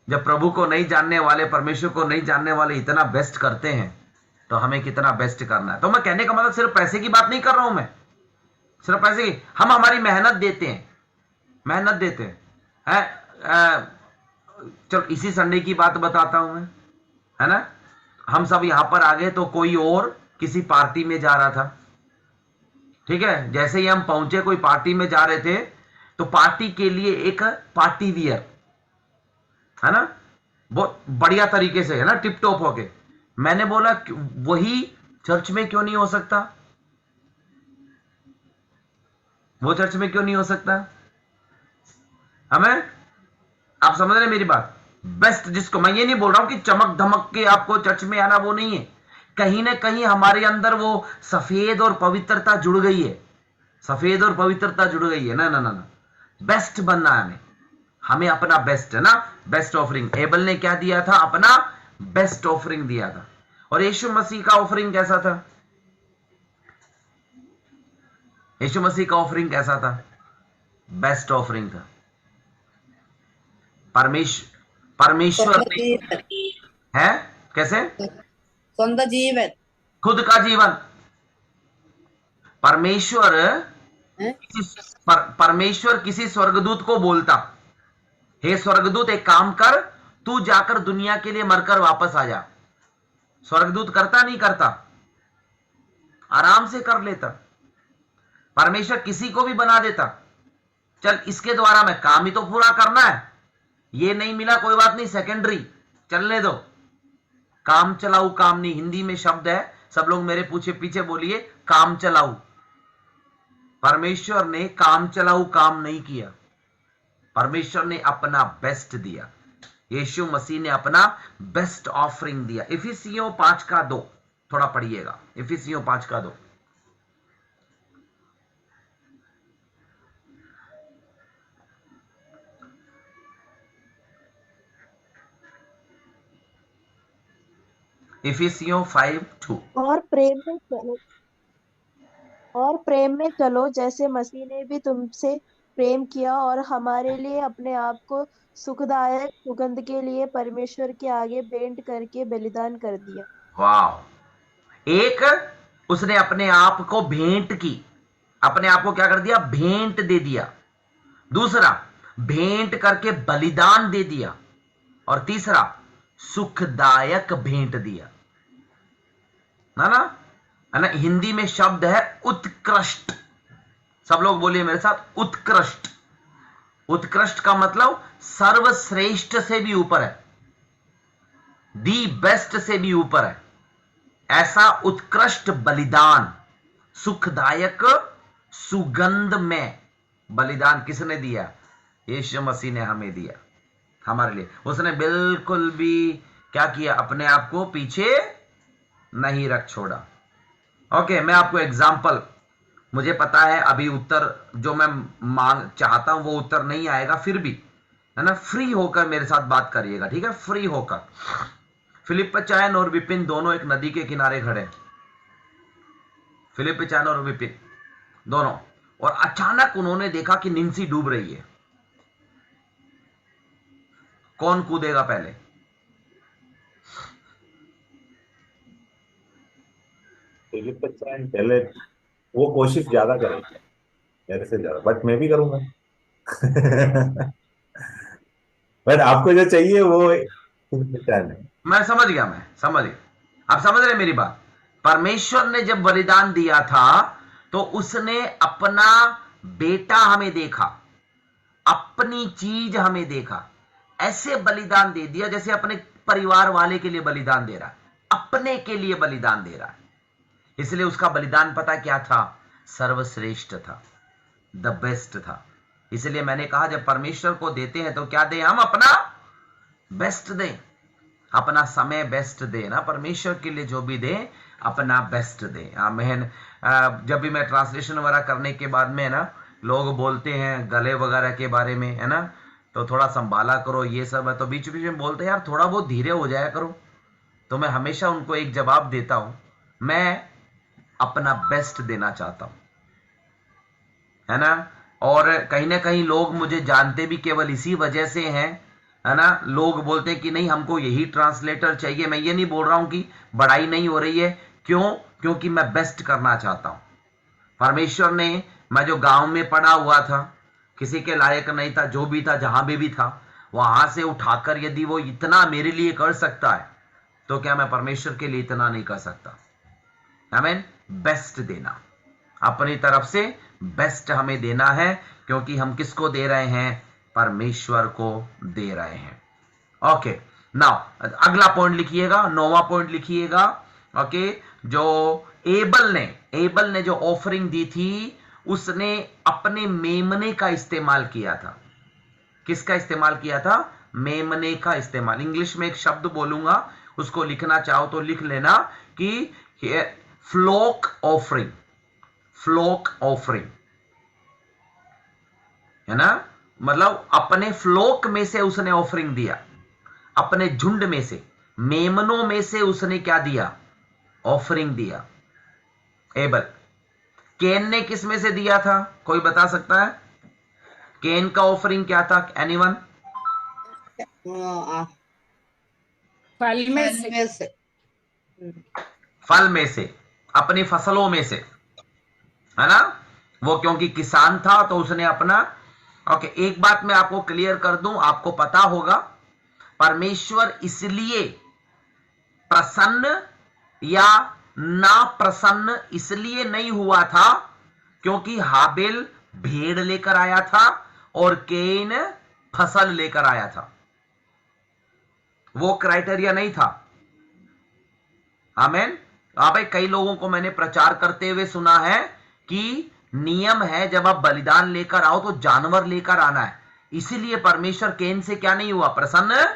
जब प्रभु को नहीं जानने वाले, परमेश्वर को नहीं जानने वाले इतना बेस्ट करते हैं, तो हमें कितना बेस्ट करना है। तो मैं कहने का मतलब सिर्फ पैसे की बात नहीं कर रहा हूं, मैं सिर्फ पैसे की, हम हमारी मेहनत देते हैं, चलो इसी संडे की बात बताता हूं मैं, है ना, हम सब यहां पर आ गए तो कोई और किसी पार्टी में जा रहा था, ठीक है, जैसे ही हम पहुंचे कोई पार्टी में जा रहे थे, तो पार्टी के लिए एक पार्टी वियर, है ना, बहुत बढ़िया तरीके से, है ना, टिप टॉप होके, मैंने बोला वही चर्च में क्यों नहीं हो सकता, वो चर्च में क्यों नहीं हो सकता? हमें, आप समझ रहे मेरी बात? बेस्ट, जिसको मैं ये नहीं बोल रहा हूं कि चमक धमक के आपको चर्च में आना, वो नहीं है, कहीं ना कहीं हमारे अंदर वो सफेद और पवित्रता जुड़ गई है, सफेद और पवित्रता जुड़ गई है ना, ना ना ना, बेस्ट बनना है हमें अपना बेस्ट, है ना, बेस्ट ऑफरिंग। एबल ने क्या दिया था? अपना बेस्ट ऑफरिंग दिया था। और यीशु मसीह का ऑफरिंग कैसा था? यीशु मसीह का ऑफरिंग कैसा था? बेस्ट ऑफरिंग था। परमेश्वर ने है कैसे? स्वंत जीवन, खुद का जीवन। परमेश्वर किसी स्वर्गदूत को बोलता, हे स्वर्गदूत एक काम कर, तू जाकर दुनिया के लिए मरकर वापस आ जा। स्वर्गदूत करता नहीं करता? आराम से कर लेता। परमेश्वर किसी को भी बना देता, चल इसके द्वारा मैं काम ही तो पूरा करना है, ये नहीं मिला कोई बात नहीं, सेकेंडरी चलने दो। काम चलाऊ काम नहीं, हिंदी में शब्द है, सब लोग मेरे पीछे बोलिए, काम चलाऊ। परमेश्वर ने काम चलाऊ काम नहीं किया, परमेश्वर ने अपना बेस्ट दिया। यीशु मसीह ने अपना बेस्ट ऑफरिंग दिया। इफिसियों 5:2 थोड़ा पढ़िएगा, इफिसियों 5:2। इफिसियों 5:2। और प्रेम में चलो जैसे मसीह ने भी तुमसे प्रेम किया और हमारे लिए अपने आप को सुखदायक सुगंध के लिए परमेश्वर के आगे भेंट करके बलिदान कर दिया। वाह, एक उसने अपने आप को भेंट की, अपने आप को क्या कर दिया? भेंट दे दिया। दूसरा, भेंट करके बलिदान दे दिया। और तीसरा, सुखदायक भेंट दिया, है ना। हिंदी में शब्द है उत्कृष्ट। सब लोग बोलिए मेरे साथ, उत्कृष्ट। उत्कृष्ट का मतलब सर्वश्रेष्ठ से भी ऊपर है, दी बेस्ट से भी ऊपर है। ऐसा उत्कृष्ट बलिदान, सुखदायक सुगंध में बलिदान किसने दिया? यीशु मसीह ने हमें दिया, हमारे लिए। उसने बिल्कुल भी क्या किया? अपने आप को पीछे नहीं रख छोड़ा। ओके, मैं आपको एग्जाम्पल, मुझे पता है अभी उत्तर जो मैं मांग चाहता हूं वो उत्तर नहीं आएगा, फिर भी है ना, फ्री होकर मेरे साथ बात करिएगा, ठीक है, फ्री होकर। फिलिप चैन और विपिन दोनों एक नदी के किनारे खड़े, फिलिप चैन और विपिन दोनों, और अचानक उन्होंने देखा कि निंसी डूब रही है। कौन कूदेगा पहले? फिलिप बच्चन पहले वो कोशिश ज्यादा करेंगे मेरे से ज्यादा, बट मैं भी करूंगा। बट आपको जो चाहिए वो फिलिप बच्चन है। मैं समझ गया, मैं समझ गया। आप समझ रहे मेरी बात? परमेश्वर ने जब बलिदान दिया था तो उसने अपना बेटा हमें देखा, अपनी चीज हमें देखा, ऐसे बलिदान दे दिया जैसे अपने परिवार वाले के लिए बलिदान दे रहा है, अपने के लिए बलिदान दे रहा है। इसलिए उसका बलिदान पता क्या था? सर्वश्रेष्ठ था, द बेस्ट था। इसलिए मैंने कहा जब परमेश्वर को देते हैं तो क्या दें? हम अपना बेस्ट दें, अपना समय बेस्ट दें ना। परमेश्वर के लिए जो भी दें अपना बेस्ट दें। आमीन। जब भी मैं ट्रांसलेशन वगैरह करने के बाद में ना लोग बोलते हैं गले वगैरह के बारे में, है ना, तो थोड़ा संभाला करो ये सब है, तो बीच बीच में बोलते हैं यार थोड़ा बहुत धीरे हो जाया करो। तो मैं हमेशा उनको एक जवाब देता हूं, मैं अपना बेस्ट देना चाहता हूं, है ना। और कहीं ना कहीं लोग मुझे जानते भी केवल इसी वजह से हैं, है ना। लोग बोलते हैं कि नहीं हमको यही ट्रांसलेटर चाहिए। मैं ये नहीं बोल रहा हूं कि बड़ाई नहीं हो रही है, क्यों? क्योंकि मैं बेस्ट करना चाहता हूं। परमेश्वर ने, मैं जो गांव में पड़ा हुआ था, किसी के लायक नहीं था, जो भी था जहां भी था, वहां से उठाकर यदि वो इतना मेरे लिए कर सकता है तो क्या मैं परमेश्वर के लिए इतना नहीं कर सकता? आमीन। बेस्ट देना, अपनी तरफ से बेस्ट हमें देना है, क्योंकि हम किसको दे रहे हैं? परमेश्वर को दे रहे हैं। ओके, नाउ अगला पॉइंट लिखिएगा, 9वां पॉइंट लिखिएगा। ओके, जो एबल ने जो ऑफरिंग दी थी उसने अपने मेमने का इस्तेमाल किया था। किसका इस्तेमाल किया था? मेमने का इस्तेमाल। इंग्लिश में एक शब्द बोलूंगा, उसको लिखना चाहो तो लिख लेना कि फ्लोक ऑफरिंग। फ्लोक ऑफरिंग है ना, मतलब अपने फ्लोक में से उसने ऑफरिंग दिया, अपने झुंड में से, मेमनों में से उसने क्या दिया? ऑफरिंग दिया। एबल। केन ने किस में से दिया था? कोई बता सकता है? केन का ऑफरिंग क्या था? एनीवन? फल में से फल में से, अपनी फसलों में से, है ना। वो क्योंकि किसान था तो उसने अपना। ओके, एक बात मैं आपको क्लियर कर दूं, आपको पता होगा परमेश्वर इसलिए प्रसन्न या ना प्रसन्न इसलिए नहीं हुआ था क्योंकि हाबिल भेड़ लेकर आया था और केन फसल लेकर आया था। वो क्राइटेरिया नहीं था। आमीन। भाई कई लोगों को मैंने प्रचार करते हुए सुना है कि नियम है जब आप बलिदान लेकर आओ तो जानवर लेकर आना है, इसीलिए परमेश्वर केन से क्या नहीं हुआ? प्रसन्न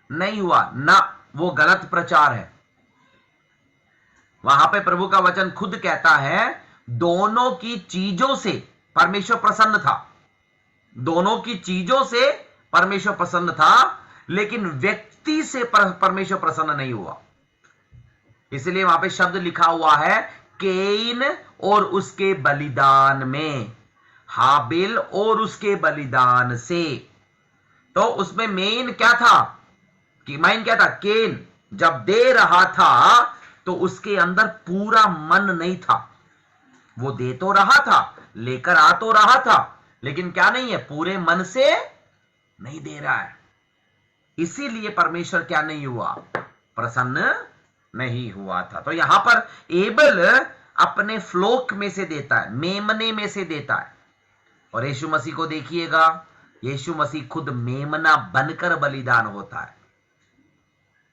नहीं हुआ ना। वो गलत प्रचार है। वहां पे प्रभु का वचन खुद कहता है दोनों की चीजों से परमेश्वर प्रसन्न था। दोनों की चीजों से परमेश्वर प्रसन्न था, लेकिन व्यक्ति से परमेश्वर प्रसन्न नहीं हुआ। इसलिए वहां पे शब्द लिखा हुआ है केन और उसके बलिदान में, हाबिल और उसके बलिदान से। तो उसमें मेन क्या था? कि मेन क्या था? केन जब दे रहा था तो उसके अंदर पूरा मन नहीं था। वो दे तो रहा था, लेकर आ तो रहा था, लेकिन क्या नहीं है? पूरे मन से नहीं दे रहा है। इसीलिए परमेश्वर क्या नहीं हुआ? प्रसन्न नहीं हुआ था। तो यहां पर एबल अपने फ्लोक में से देता है, मेमने में से देता है। और यीशु मसीह को देखिएगा, यीशु मसीह खुद मेमना बनकर बलिदान होता है।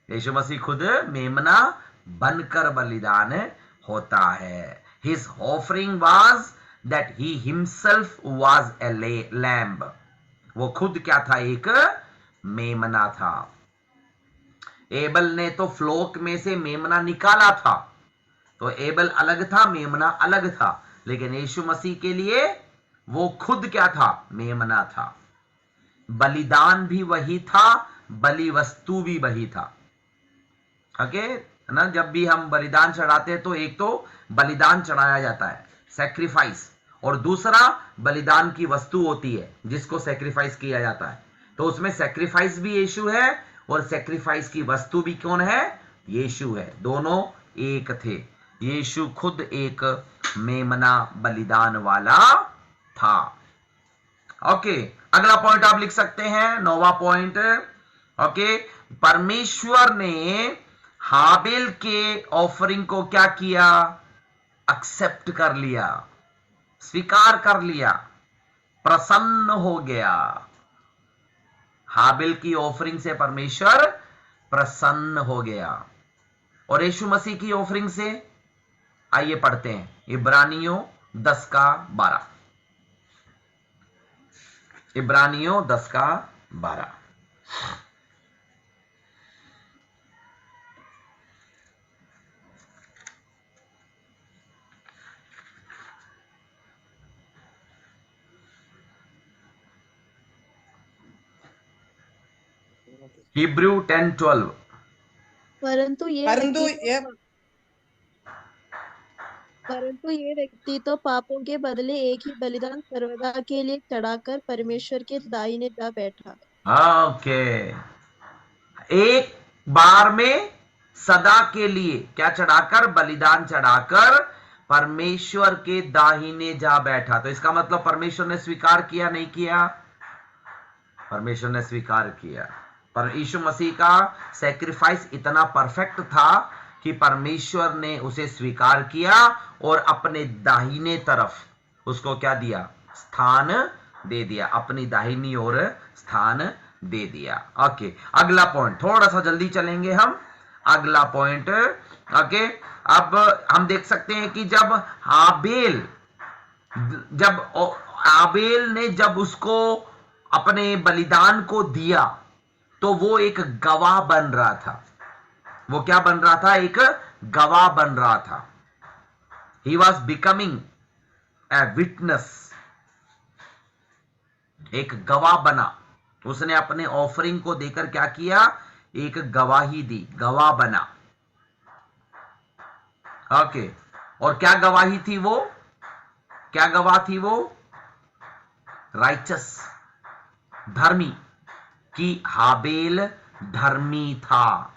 यीशु मसीह खुद मेमना बनकर बलिदान होता है। His offering was that he himself was a lamb. वो खुद क्या था? एक मेमना था। एबल ने तो फ्लोक में से मेमना निकाला था, तो एबल अलग था, मेमना अलग था। लेकिन यीशु मसीह के लिए वो खुद क्या था? मेमना था। बलिदान भी वही था, बलि वस्तु भी वही था। ओके ना, जब भी हम बलिदान चढ़ाते हैं तो एक तो बलिदान चढ़ाया जाता है, सैक्रिफाइस, और दूसरा बलिदान की वस्तु होती है जिसको सेक्रीफाइस किया जाता है। तो उसमें सेक्रीफाइस भी यीशु है और सेक्रीफाइस की वस्तु भी कौन है? यीशु है। दोनों एक थे। यीशु खुद एक मेमना बलिदान वाला था। ओके, अगला पॉइंट आप लिख सकते हैं, 9वां पॉइंट। ओके, परमेश्वर ने हाबिल के ऑफरिंग को क्या किया? एक्सेप्ट कर लिया, स्वीकार कर लिया, प्रसन्न हो गया। हाबिल की ऑफरिंग से परमेश्वर प्रसन्न हो गया। और यीशु मसीह की ऑफरिंग से, आइए पढ़ते हैं इब्रानियों 10:12। इब्रानियों 10:12। हिब्रू 10:12। परंतु ये व्यक्ति तो पापों के बदले एक ही बलिदान सर्वदा के लिए चढ़ाकर परमेश्वर के दाहिने जा बैठा। ओके, एक बार में सदा के लिए क्या चढ़ाकर? बलिदान चढ़ाकर परमेश्वर के दाहिने जा बैठा। तो इसका मतलब परमेश्वर ने स्वीकार किया, नहीं किया? परमेश्वर ने स्वीकार किया। पर यीशु मसीह का सैक्रिफाइस इतना परफेक्ट था कि परमेश्वर ने उसे स्वीकार किया और अपने दाहिने तरफ उसको क्या दिया? स्थान दे दिया, अपनी दाहिनी ओर स्थान दे दिया। ओके, अगला पॉइंट, थोड़ा सा जल्दी चलेंगे हम। अगला पॉइंट, ओके, अब हम देख सकते हैं कि जब आबेल ने जब उसको अपने बलिदान को दिया तो वो एक गवाह बन रहा था। वो क्या बन रहा था? एक गवाह बन रहा था। He was becoming a witness, एक गवाह बना। उसने अपने ऑफरिंग को देकर क्या किया? एक गवाही दी, गवाह बना। ओके, और क्या गवाही थी वो? क्या गवाह थी वो? राइचस, धर्मी, कि हाबेल धर्मी था।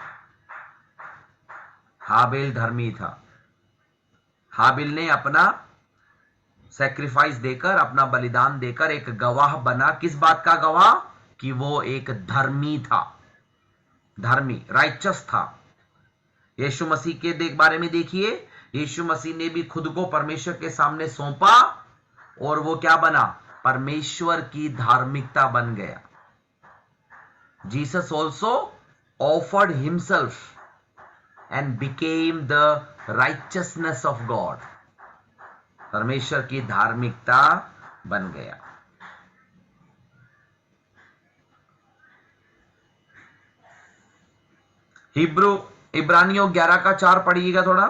हाबेल धर्मी था। हाबिल ने अपना सैक्रिफाइस देकर, अपना बलिदान देकर एक गवाह बना। किस बात का गवाह? कि वो एक धर्मी था, धर्मी, राइचस था। यीशु मसीह के बारे में देखिए, यीशु मसीह ने भी खुद को परमेश्वर के सामने सौंपा और वो क्या बना? परमेश्वर की धार्मिकता बन गया। Jesus also offered himself and became the righteousness of God. परमेश्वर की धार्मिकता बन गया। इब्रानियों 11:4 पढ़िएगा थोड़ा।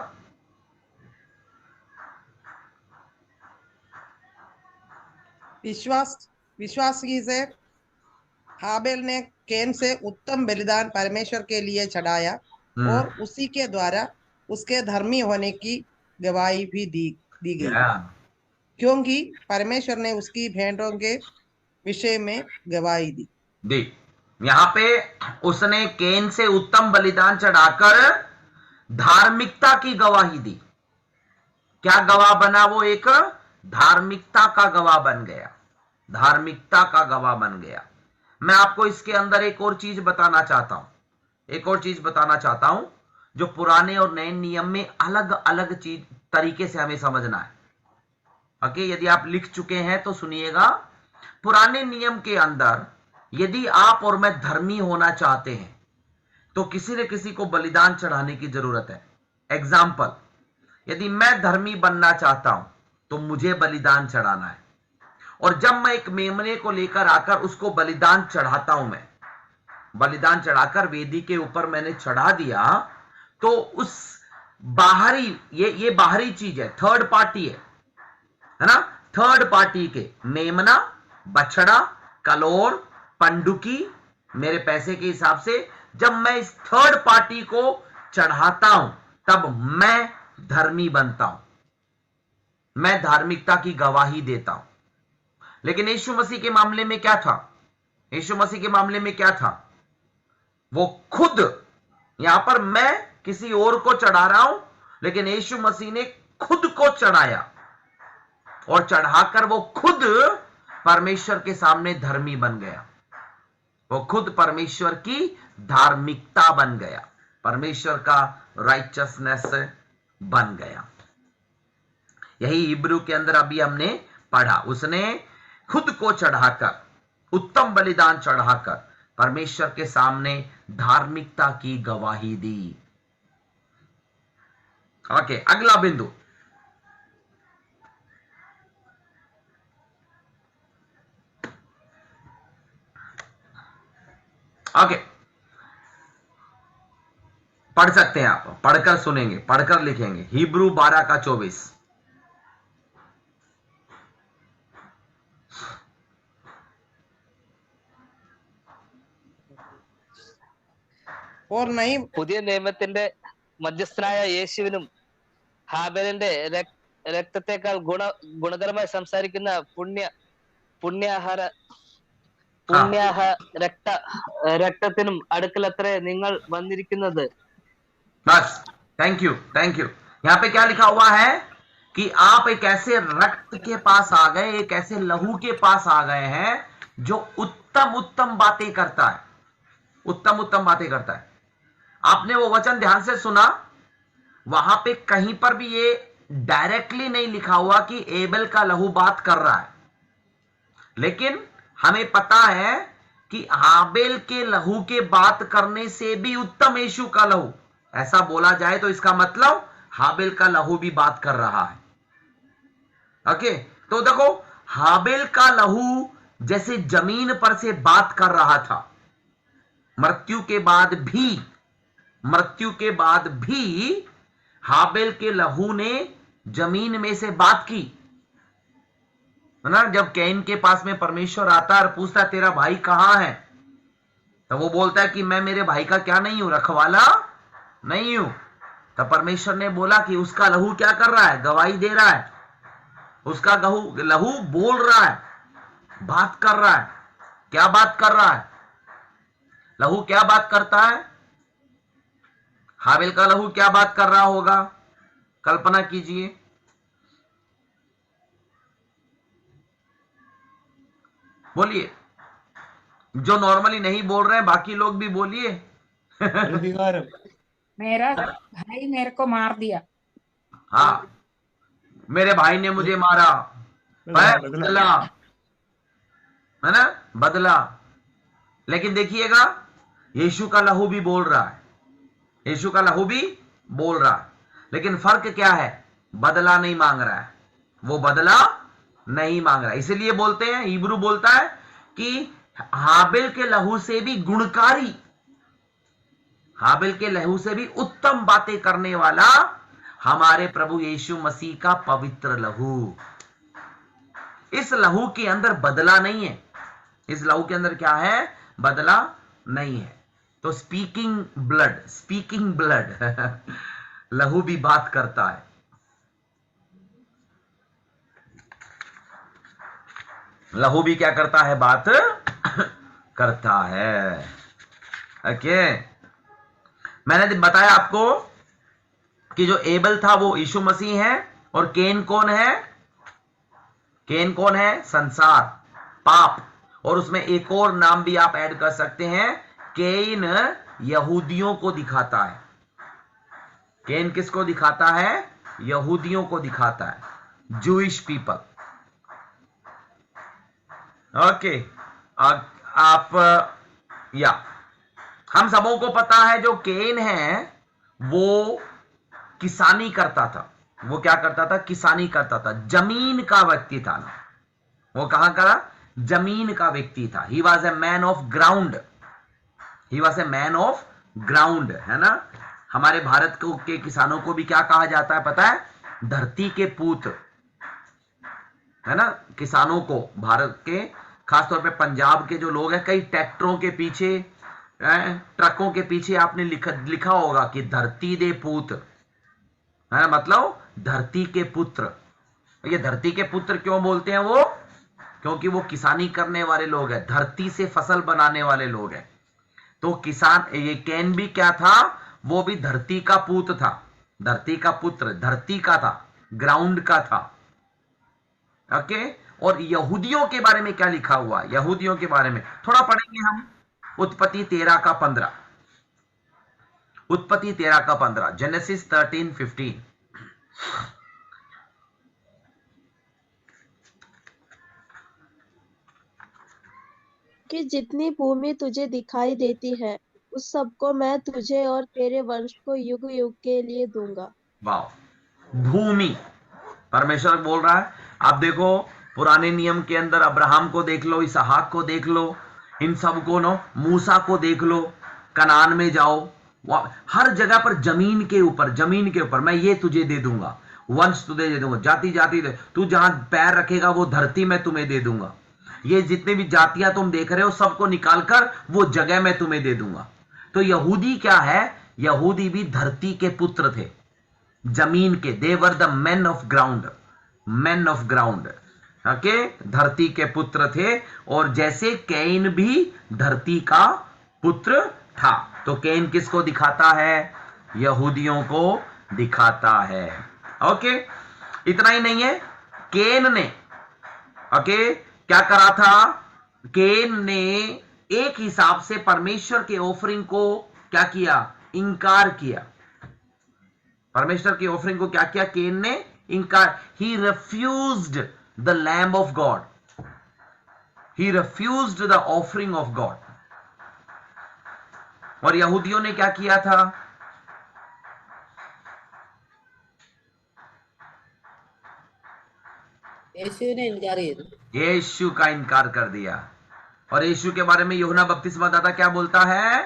विश्वास की से हाबेल ने कैन से उत्तम बलिदान परमेश्वर के लिए चढ़ाया और उसी के द्वारा उसके धर्मी होने की गवाही भी दी गई, क्योंकि परमेश्वर ने उसकी भेंटों के विषय में गवाही दी। यहां पे उसने कैन से उत्तम बलिदान चढ़ाकर धार्मिकता की गवाही दी। क्या गवाह बना? वो एक धार्मिकता का गवाह बन गया, धार्मिकता का गवाह बन गया। मैं आपको इसके अंदर एक और चीज बताना चाहता हूं, जो पुराने और नए नियम में अलग अलग चीज तरीके से हमें समझना है। ओके, यदि आप लिख चुके हैं तो सुनिएगा। पुराने नियम के अंदर यदि आप और मैं धर्मी होना चाहते हैं तो किसी न किसी को बलिदान चढ़ाने की जरूरत है। एग्जाम्पल, यदि मैं धर्मी बनना चाहता हूं तो मुझे बलिदान चढ़ाना है, और जब मैं एक मेमने को लेकर आकर उसको बलिदान चढ़ाता हूं, मैं बलिदान चढ़ाकर वेदी के ऊपर मैंने चढ़ा दिया, तो उस बाहरी ये बाहरी चीज है, थर्ड पार्टी है ना? थर्ड पार्टी के मेमना, बछड़ा, कलोर, पंडुकी, मेरे पैसे के हिसाब से जब मैं इस थर्ड पार्टी को चढ़ाता हूं तब मैं धर्मी बनता हूं। मैं धार्मिकता की गवाही देता हूं। लेकिन यीशु मसीह के मामले में क्या था? यीशु मसीह के मामले में क्या था? वो खुद, यहां पर मैं किसी और को चढ़ा रहा हूं, लेकिन यीशु मसीह ने खुद को चढ़ाया और चढ़ाकर वो खुद परमेश्वर के सामने धर्मी बन गया। वो खुद परमेश्वर की धार्मिकता बन गया, परमेश्वर का राइचसनेस बन गया। यही हिब्रू के अंदर अभी हमने पढ़ा। उसने खुद को चढ़ाकर, उत्तम बलिदान चढ़ाकर परमेश्वर के सामने धार्मिकता की गवाही दी। ओके, अगला बिंदु। ओके, पढ़ सकते हैं आप, पढ़कर सुनेंगे, पढ़कर लिखेंगे। हिब्रू 12 का 24। और नहीं പുതിയ നിയമത്തിന്റെ മധ്യസ്ഥനായ യേശുവിനും ഹാബേലിന്റെ രക്തത്തെക്കാൾ ഗുണകരമായി സംസാരിക്കുന്ന രക്തത്തിനും അടുക്കലത്രേ നിങ്ങൾ വന്നിരിക്കുന്നത്। बस, थैंक यू, थैंक यू। यहां पे क्या लिखा हुआ है कि आप एक ऐसे रक्त के पास आ गए, एक ऐसे लहू के पास आ गए हैं जो उत्तम उत्तम बातें करता है, उत्तम उत्तम बातें करता है। आपने वो वचन ध्यान से सुना, वहां पे कहीं पर भी ये डायरेक्टली नहीं लिखा हुआ कि एबेल का लहू बात कर रहा है, लेकिन हमें पता है कि हाबेल के लहू के बात करने से भी उत्तम यीशु का लहू, ऐसा बोला जाए तो इसका मतलब हाबेल का लहू भी बात कर रहा है। ओके, तो देखो, हाबेल का लहू जैसे जमीन पर से बात कर रहा था, मृत्यु के बाद भी हाबेल के लहू ने जमीन में से बात की, है ना। जब कैन के पास में परमेश्वर आता है और पूछता है तेरा भाई कहां है, तो वो बोलता है कि मैं मेरे भाई का क्या नहीं हूं, रखवाला नहीं हूं। तो परमेश्वर ने बोला कि उसका लहू क्या कर रहा है, गवाही दे रहा है, उसका लहू बोल रहा है, बात कर रहा है। क्या बात कर रहा है? लहू क्या बात करता है? हाबेल का लहू क्या बात कर रहा होगा? कल्पना कीजिए। बोलिए, जो नॉर्मली नहीं बोल रहे हैं बाकी लोग भी बोलिए। मेरा भाई मेरे को मार दिया। हाँ, मेरे भाई ने मुझे मारा, बदला, है ना, बदला। लेकिन देखिएगा, यीशु का लहू भी बोल रहा है, यीशु का लहू भी बोल रहा है, लेकिन फर्क क्या है? बदला नहीं मांग रहा है, वो बदला नहीं मांग रहा है। इसलिए बोलते हैं, हिब्रू बोलता है कि हाबेल के लहू से भी गुणकारी, हाबेल के लहू से भी उत्तम बातें करने वाला हमारे प्रभु यीशु मसीह का पवित्र लहू। इस लहू के अंदर बदला नहीं है, इस लहू के अंदर क्या है? बदला नहीं है। तो स्पीकिंग ब्लड लहू भी बात करता है। लहू भी क्या करता है? बात करता है। ओके, मैंने बताया आपको कि जो एबेल था वो यीशु मसीह है, और केन कौन है? केन कौन है? संसार, पाप। और उसमें एक और नाम भी आप ऐड कर सकते हैं, केन यहूदियों को दिखाता है। केन किसको दिखाता है? यहूदियों को दिखाता है, जूइश पीपल। ओके, आप या हम सबों को पता है जो केन है वो किसानी करता था। वो क्या करता था? किसानी करता था, जमीन का व्यक्ति था ना। वो कहां का? जमीन का व्यक्ति था। He was a man of ground, he was a man of ground, है ना। हमारे भारत के किसानों को भी क्या कहा जाता है पता है? धरती के पूत, है ना। किसानों को, भारत के खासतौर पे पंजाब के जो लोग हैं, कई ट्रैक्टरों के पीछे, ट्रकों के पीछे आपने लिखा होगा कि धरती दे पूत, है ना, मतलब धरती के पुत्र। ये धरती के पुत्र क्यों बोलते हैं वो? क्योंकि वो किसानी करने वाले लोग हैं, धरती से फसल बनाने वाले लोग हैं। तो किसान, ये कैन भी क्या था? वो भी धरती का पूत था, धरती का पुत्र, धरती का था, ग्राउंड का था। ओके। और यहूदियों के बारे में क्या लिखा हुआ? यहूदियों के बारे में थोड़ा पढ़ेंगे हम। उत्पत्ति 13:15, उत्पत्ति 13:15, जेनेसिस 13:15। कि जितनी भूमि तुझे दिखाई देती है उस सबको मैं तुझे और तेरे वंश को युग युग के लिए दूंगा। वाह, भूमि परमेश्वर बोल रहा है। आप देखो पुराने नियम के अंदर अब्राहम को देख लो, इसहाक को देख लो, इन सब को नो, मूसा को देख लो, कनान में जाओ, हर जगह पर जमीन के ऊपर मैं ये तुझे दे दूंगा, वंश तुझे दे दूंगा, जाति जाति दे, तू जहां पैर रखेगा वो धरती में तुम्हें दे दूंगा। ये जितने भी जातियां तुम देख रहे हो सबको निकालकर वो जगह में तुम्हें दे दूंगा। तो यहूदी क्या है? यहूदी भी धरती के पुत्र थे, जमीन के। They were the man of ground, man of ground. Okay, धरती के पुत्र थे। और जैसे कैन भी धरती का पुत्र था। तो कैन किसको दिखाता है? यहूदियों को दिखाता है। ओके, इतना ही नहीं है, कैन ने क्या करा था? कैन ने एक हिसाब से परमेश्वर के ऑफरिंग को क्या किया? इंकार किया। परमेश्वर की ऑफरिंग को क्या किया? कैन ने इंकार। He refused the lamb of God, he refused the offering of God. और यहूदियों ने क्या किया था? यीशु ने इनकार किया, यीशु का इनकार कर दिया। और यीशु के बारे में यूहन्ना बपतिस्मादाता क्या बोलता है?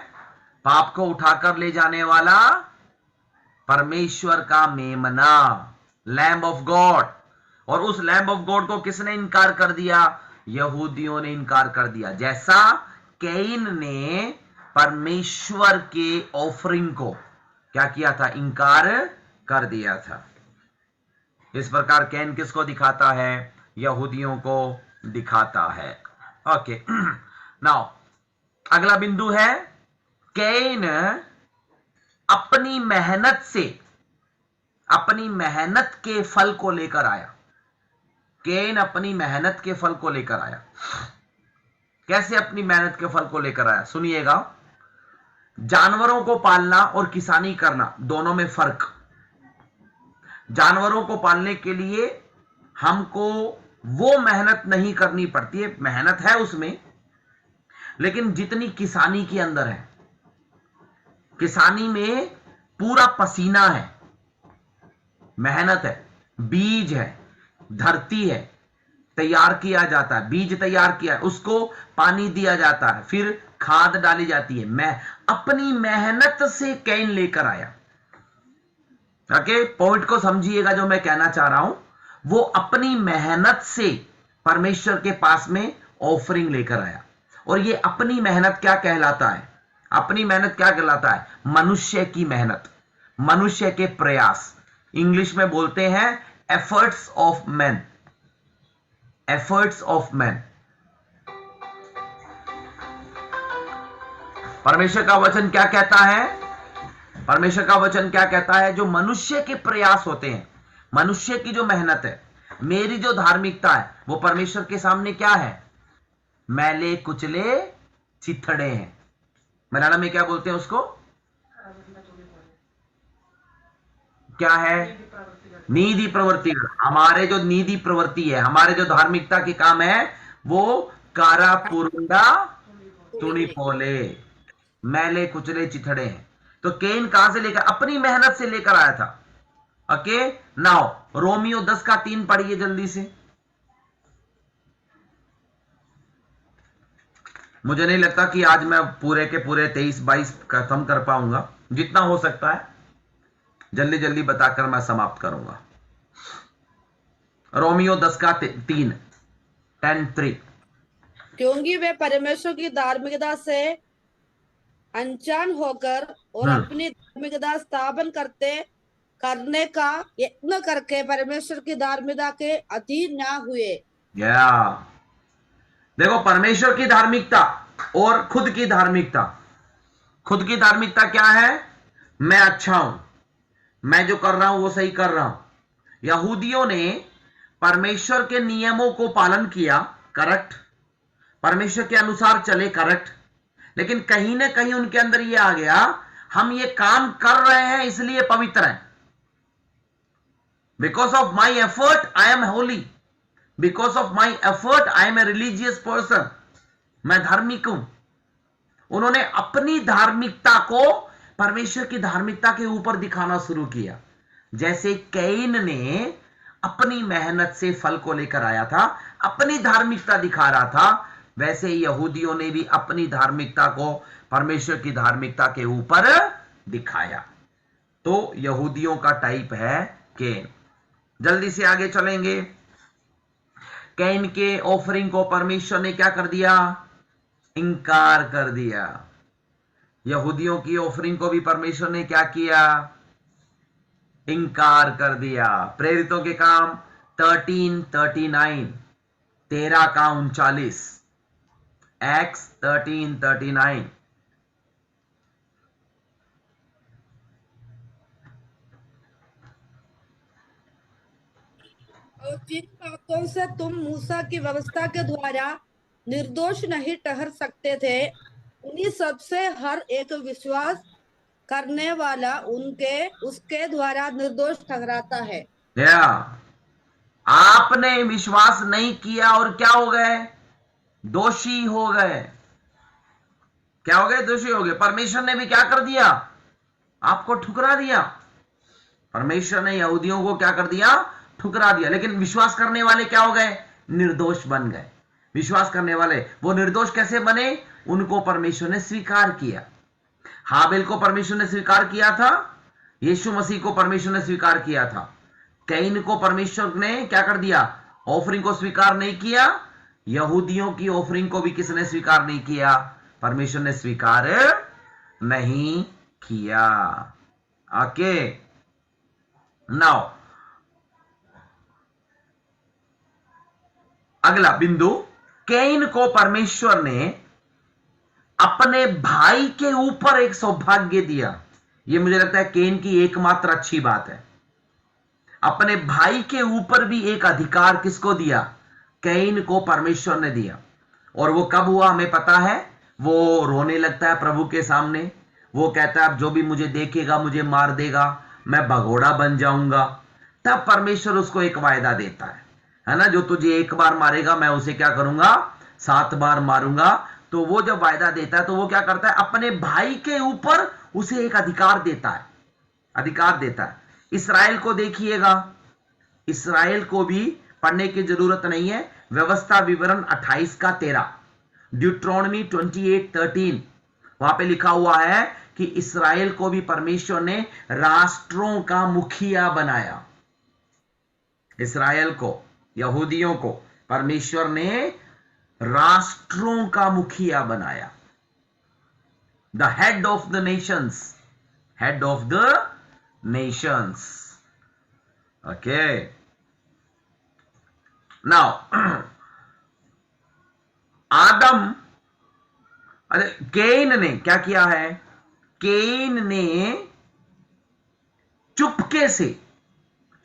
पाप को उठाकर ले जाने वाला परमेश्वर का मेमना, लैम्ब ऑफ गॉड। और उस लैम्ब ऑफ गॉड को किसने इनकार कर दिया? यहूदियों ने इनकार कर दिया। जैसा कैन ने परमेश्वर के ऑफरिंग को क्या किया था? इंकार कर दिया था। इस प्रकार कैन किसको दिखाता है? यहूदियों को दिखाता है। ओके, नाउ अगला बिंदु है, कैन अपनी मेहनत से, अपनी मेहनत के फल को लेकर आया। कैन अपनी मेहनत के फल को लेकर आया। कैसे अपनी मेहनत के फल को लेकर आया? सुनिएगा। जानवरों को पालना और किसानी करना दोनों में फर्क। जानवरों को पालने के लिए हमको वो मेहनत नहीं करनी पड़ती है, मेहनत है उसमें, लेकिन जितनी किसानी के अंदर है, किसानी में पूरा पसीना है, मेहनत है, बीज है, धरती है, तैयार किया जाता है, बीज तैयार किया है, उसको पानी दिया जाता है, फिर खाद डाली जाती है। मैं अपनी मेहनत से कैन लेकर आया। ओके, पॉइंट को समझिएगा जो मैं कहना चाह रहा हूं। वो अपनी मेहनत से परमेश्वर के पास में ऑफरिंग लेकर आया। और ये अपनी मेहनत क्या कहलाता है? अपनी मेहनत क्या कहलाता है? मनुष्य की मेहनत, मनुष्य के प्रयास। इंग्लिश में बोलते हैं efforts of man, efforts of man. परमेश्वर का वचन क्या कहता है? परमेश्वर का वचन क्या कहता है? जो मनुष्य के प्रयास होते हैं, मनुष्य की जो मेहनत है, मेरी जो धार्मिकता है, वो परमेश्वर के सामने क्या है? मैले कुचले चिथड़े हैं। मलयालम में क्या बोलते हैं उसको? क्या है? नीति प्रवृत्ति। हमारे जो नीति प्रवृत्ति है, हमारे जो धार्मिकता के काम है, वो कारा पुरुंडा तुणी पोले, मैले कुचले चिथड़े हैं। तो कैन कहां से लेकर? अपनी मेहनत से लेकर आया था। ओके, नाउ रोमियो 10:3 पढ़िए जल्दी से। मुझे नहीं लगता कि आज मैं पूरे के पूरे 23-22 खत्म कर पाऊंगा। जितना हो सकता है जल्दी जल्दी बताकर मैं समाप्त करूंगा। रोमियो 10:3, 10:3। क्योंकि वे परमेश्वर की धार्मिकता से अनजान होकर और अपनी धार्मिकता स्थापन करते करने का यत्न करके परमेश्वर की धार्मिकता के अधीन ना हुए। या देखो, परमेश्वर की धार्मिकता और खुद की धार्मिकता। खुद की धार्मिकता क्या है? मैं अच्छा हूं, मैं जो कर रहा हूं वो सही कर रहा हूं। यहूदियों ने परमेश्वर के नियमों को पालन किया, करेक्ट, परमेश्वर के अनुसार चले, करेक्ट, लेकिन कहीं ना कहीं उनके अंदर ये आ गया, हम ये काम कर रहे हैं इसलिए पवित्र हैं। Because of my effort I am holy, because of my effort I am a religious person, मैं धार्मिक हूं। उन्होंने अपनी धार्मिकता को परमेश्वर की धार्मिकता के ऊपर दिखाना शुरू किया। जैसे कैन ने अपनी मेहनत से फल को लेकर आया था, अपनी धार्मिकता दिखा रहा था, वैसे यहूदियों ने भी अपनी धार्मिकता को परमेश्वर की धार्मिकता के ऊपर दिखाया। तो यहूदियों का टाइप है कैन। जल्दी से आगे चलेंगे। कैन के ऑफरिंग को परमेश्वर ने क्या कर दिया? इंकार कर दिया। यहूदियों की ऑफरिंग को भी परमेश्वर ने क्या किया? इंकार कर दिया। प्रेरितों के काम 13:39, 13:39, एक्स 13:39। और जिन बातों से तुम मूसा की व्यवस्था के द्वारा निर्दोष नहीं ठहर सकते थे, उन्हीं सब से हर एक विश्वास करने वाला उसके द्वारा निर्दोष ठहराता है। आपने विश्वास नहीं किया और क्या हो गए? दोषी हो गए। क्या हो गए? दोषी हो गए। परमेश्वर ने भी क्या कर दिया? आपको ठुकरा दिया। परमेश्वर ने यहूदियों को क्या कर दिया? ठुकरा दिया। लेकिन विश्वास करने वाले क्या हो गए? निर्दोष बन गए। विश्वास करने वाले वो निर्दोष कैसे बने? उनको परमेश्वर ने स्वीकार किया। हाबिल को परमेश्वर ने स्वीकार किया था, यीशु मसीह को परमेश्वर ने स्वीकार किया था। कैन को परमेश्वर ने क्या कर दिया? ऑफरिंग को स्वीकार नहीं किया। यहूदियों की ऑफरिंग को भी किसने स्वीकार नहीं किया? परमेश्वर ने स्वीकार नहीं किया। ओके, नाउ अगला बिंदु, कैन को परमेश्वर ने अपने भाई के ऊपर एक सौभाग्य दिया। यह मुझे लगता है कैन की एकमात्र अच्छी बात है। अपने भाई के ऊपर भी एक अधिकार किसको दिया? कैन को परमेश्वर ने दिया। और वो कब हुआ हमें पता है। वो रोने लगता है प्रभु के सामने। वो कहता है अब जो भी मुझे देखेगा मुझे मार देगा, मैं भगोड़ा बन जाऊंगा। तब परमेश्वर उसको एक वायदा देता है ना, जो तुझे एक बार मारेगा मैं उसे क्या करूंगा? 7 बार मारूंगा। तो वो जब वायदा देता है तो वो क्या करता है? अपने भाई के ऊपर उसे एक अधिकार देता है। अधिकार देता है। इस्राएल को देखिएगा, इस्राएल को भी पढ़ने की जरूरत नहीं है। व्यवस्था विवरण 28:13, ड्यूट्रोनमी 28:13, वहां पे लिखा हुआ है कि इस्राएल को भी परमेश्वर ने राष्ट्रों का मुखिया बनाया। इस्राएल को, यहूदियों को परमेश्वर ने राष्ट्रों का मुखिया बनाया। The head of the nations, head of the nations. Okay, now आदम, अरे कैन ने क्या किया है? कैन ने चुपके से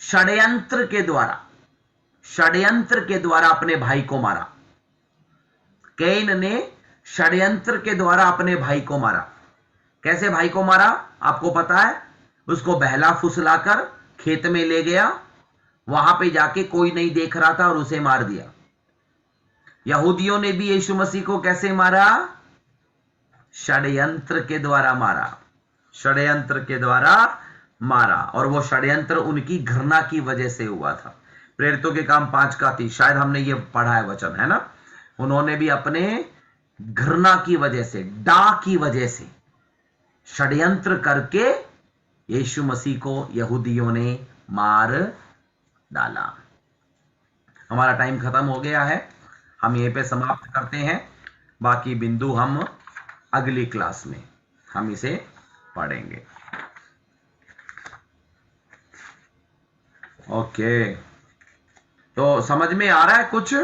षड्यंत्र के द्वारा अपने भाई को मारा। कैन ने षड्यंत्र के द्वारा अपने भाई को मारा। कैसे भाई को मारा आपको पता है? उसको बहला फुसलाकर खेत में ले गया, वहां पे जाके कोई नहीं देख रहा था और उसे मार दिया। यहूदियों ने भी यीशु मसीह को कैसे मारा? षड्यंत्र के द्वारा मारा। षड्यंत्र के द्वारा मारा। और वो षड्यंत्र उनकी घृणा की वजह से हुआ था। प्रेरितों के काम 5:30, शायद हमने ये पढ़ा है वचन, है ना। उन्होंने भी अपने घृणा की वजह से, डा की वजह से षड्यंत्र करके यीशु मसीह को यहूदियों ने मार डाला। हमारा टाइम खत्म हो गया है, हम यहीं पे समाप्त करते हैं। बाकी बिंदु हम अगली क्लास में हम इसे पढ़ेंगे। ओके, तो समझ में आ रहा है कुछ?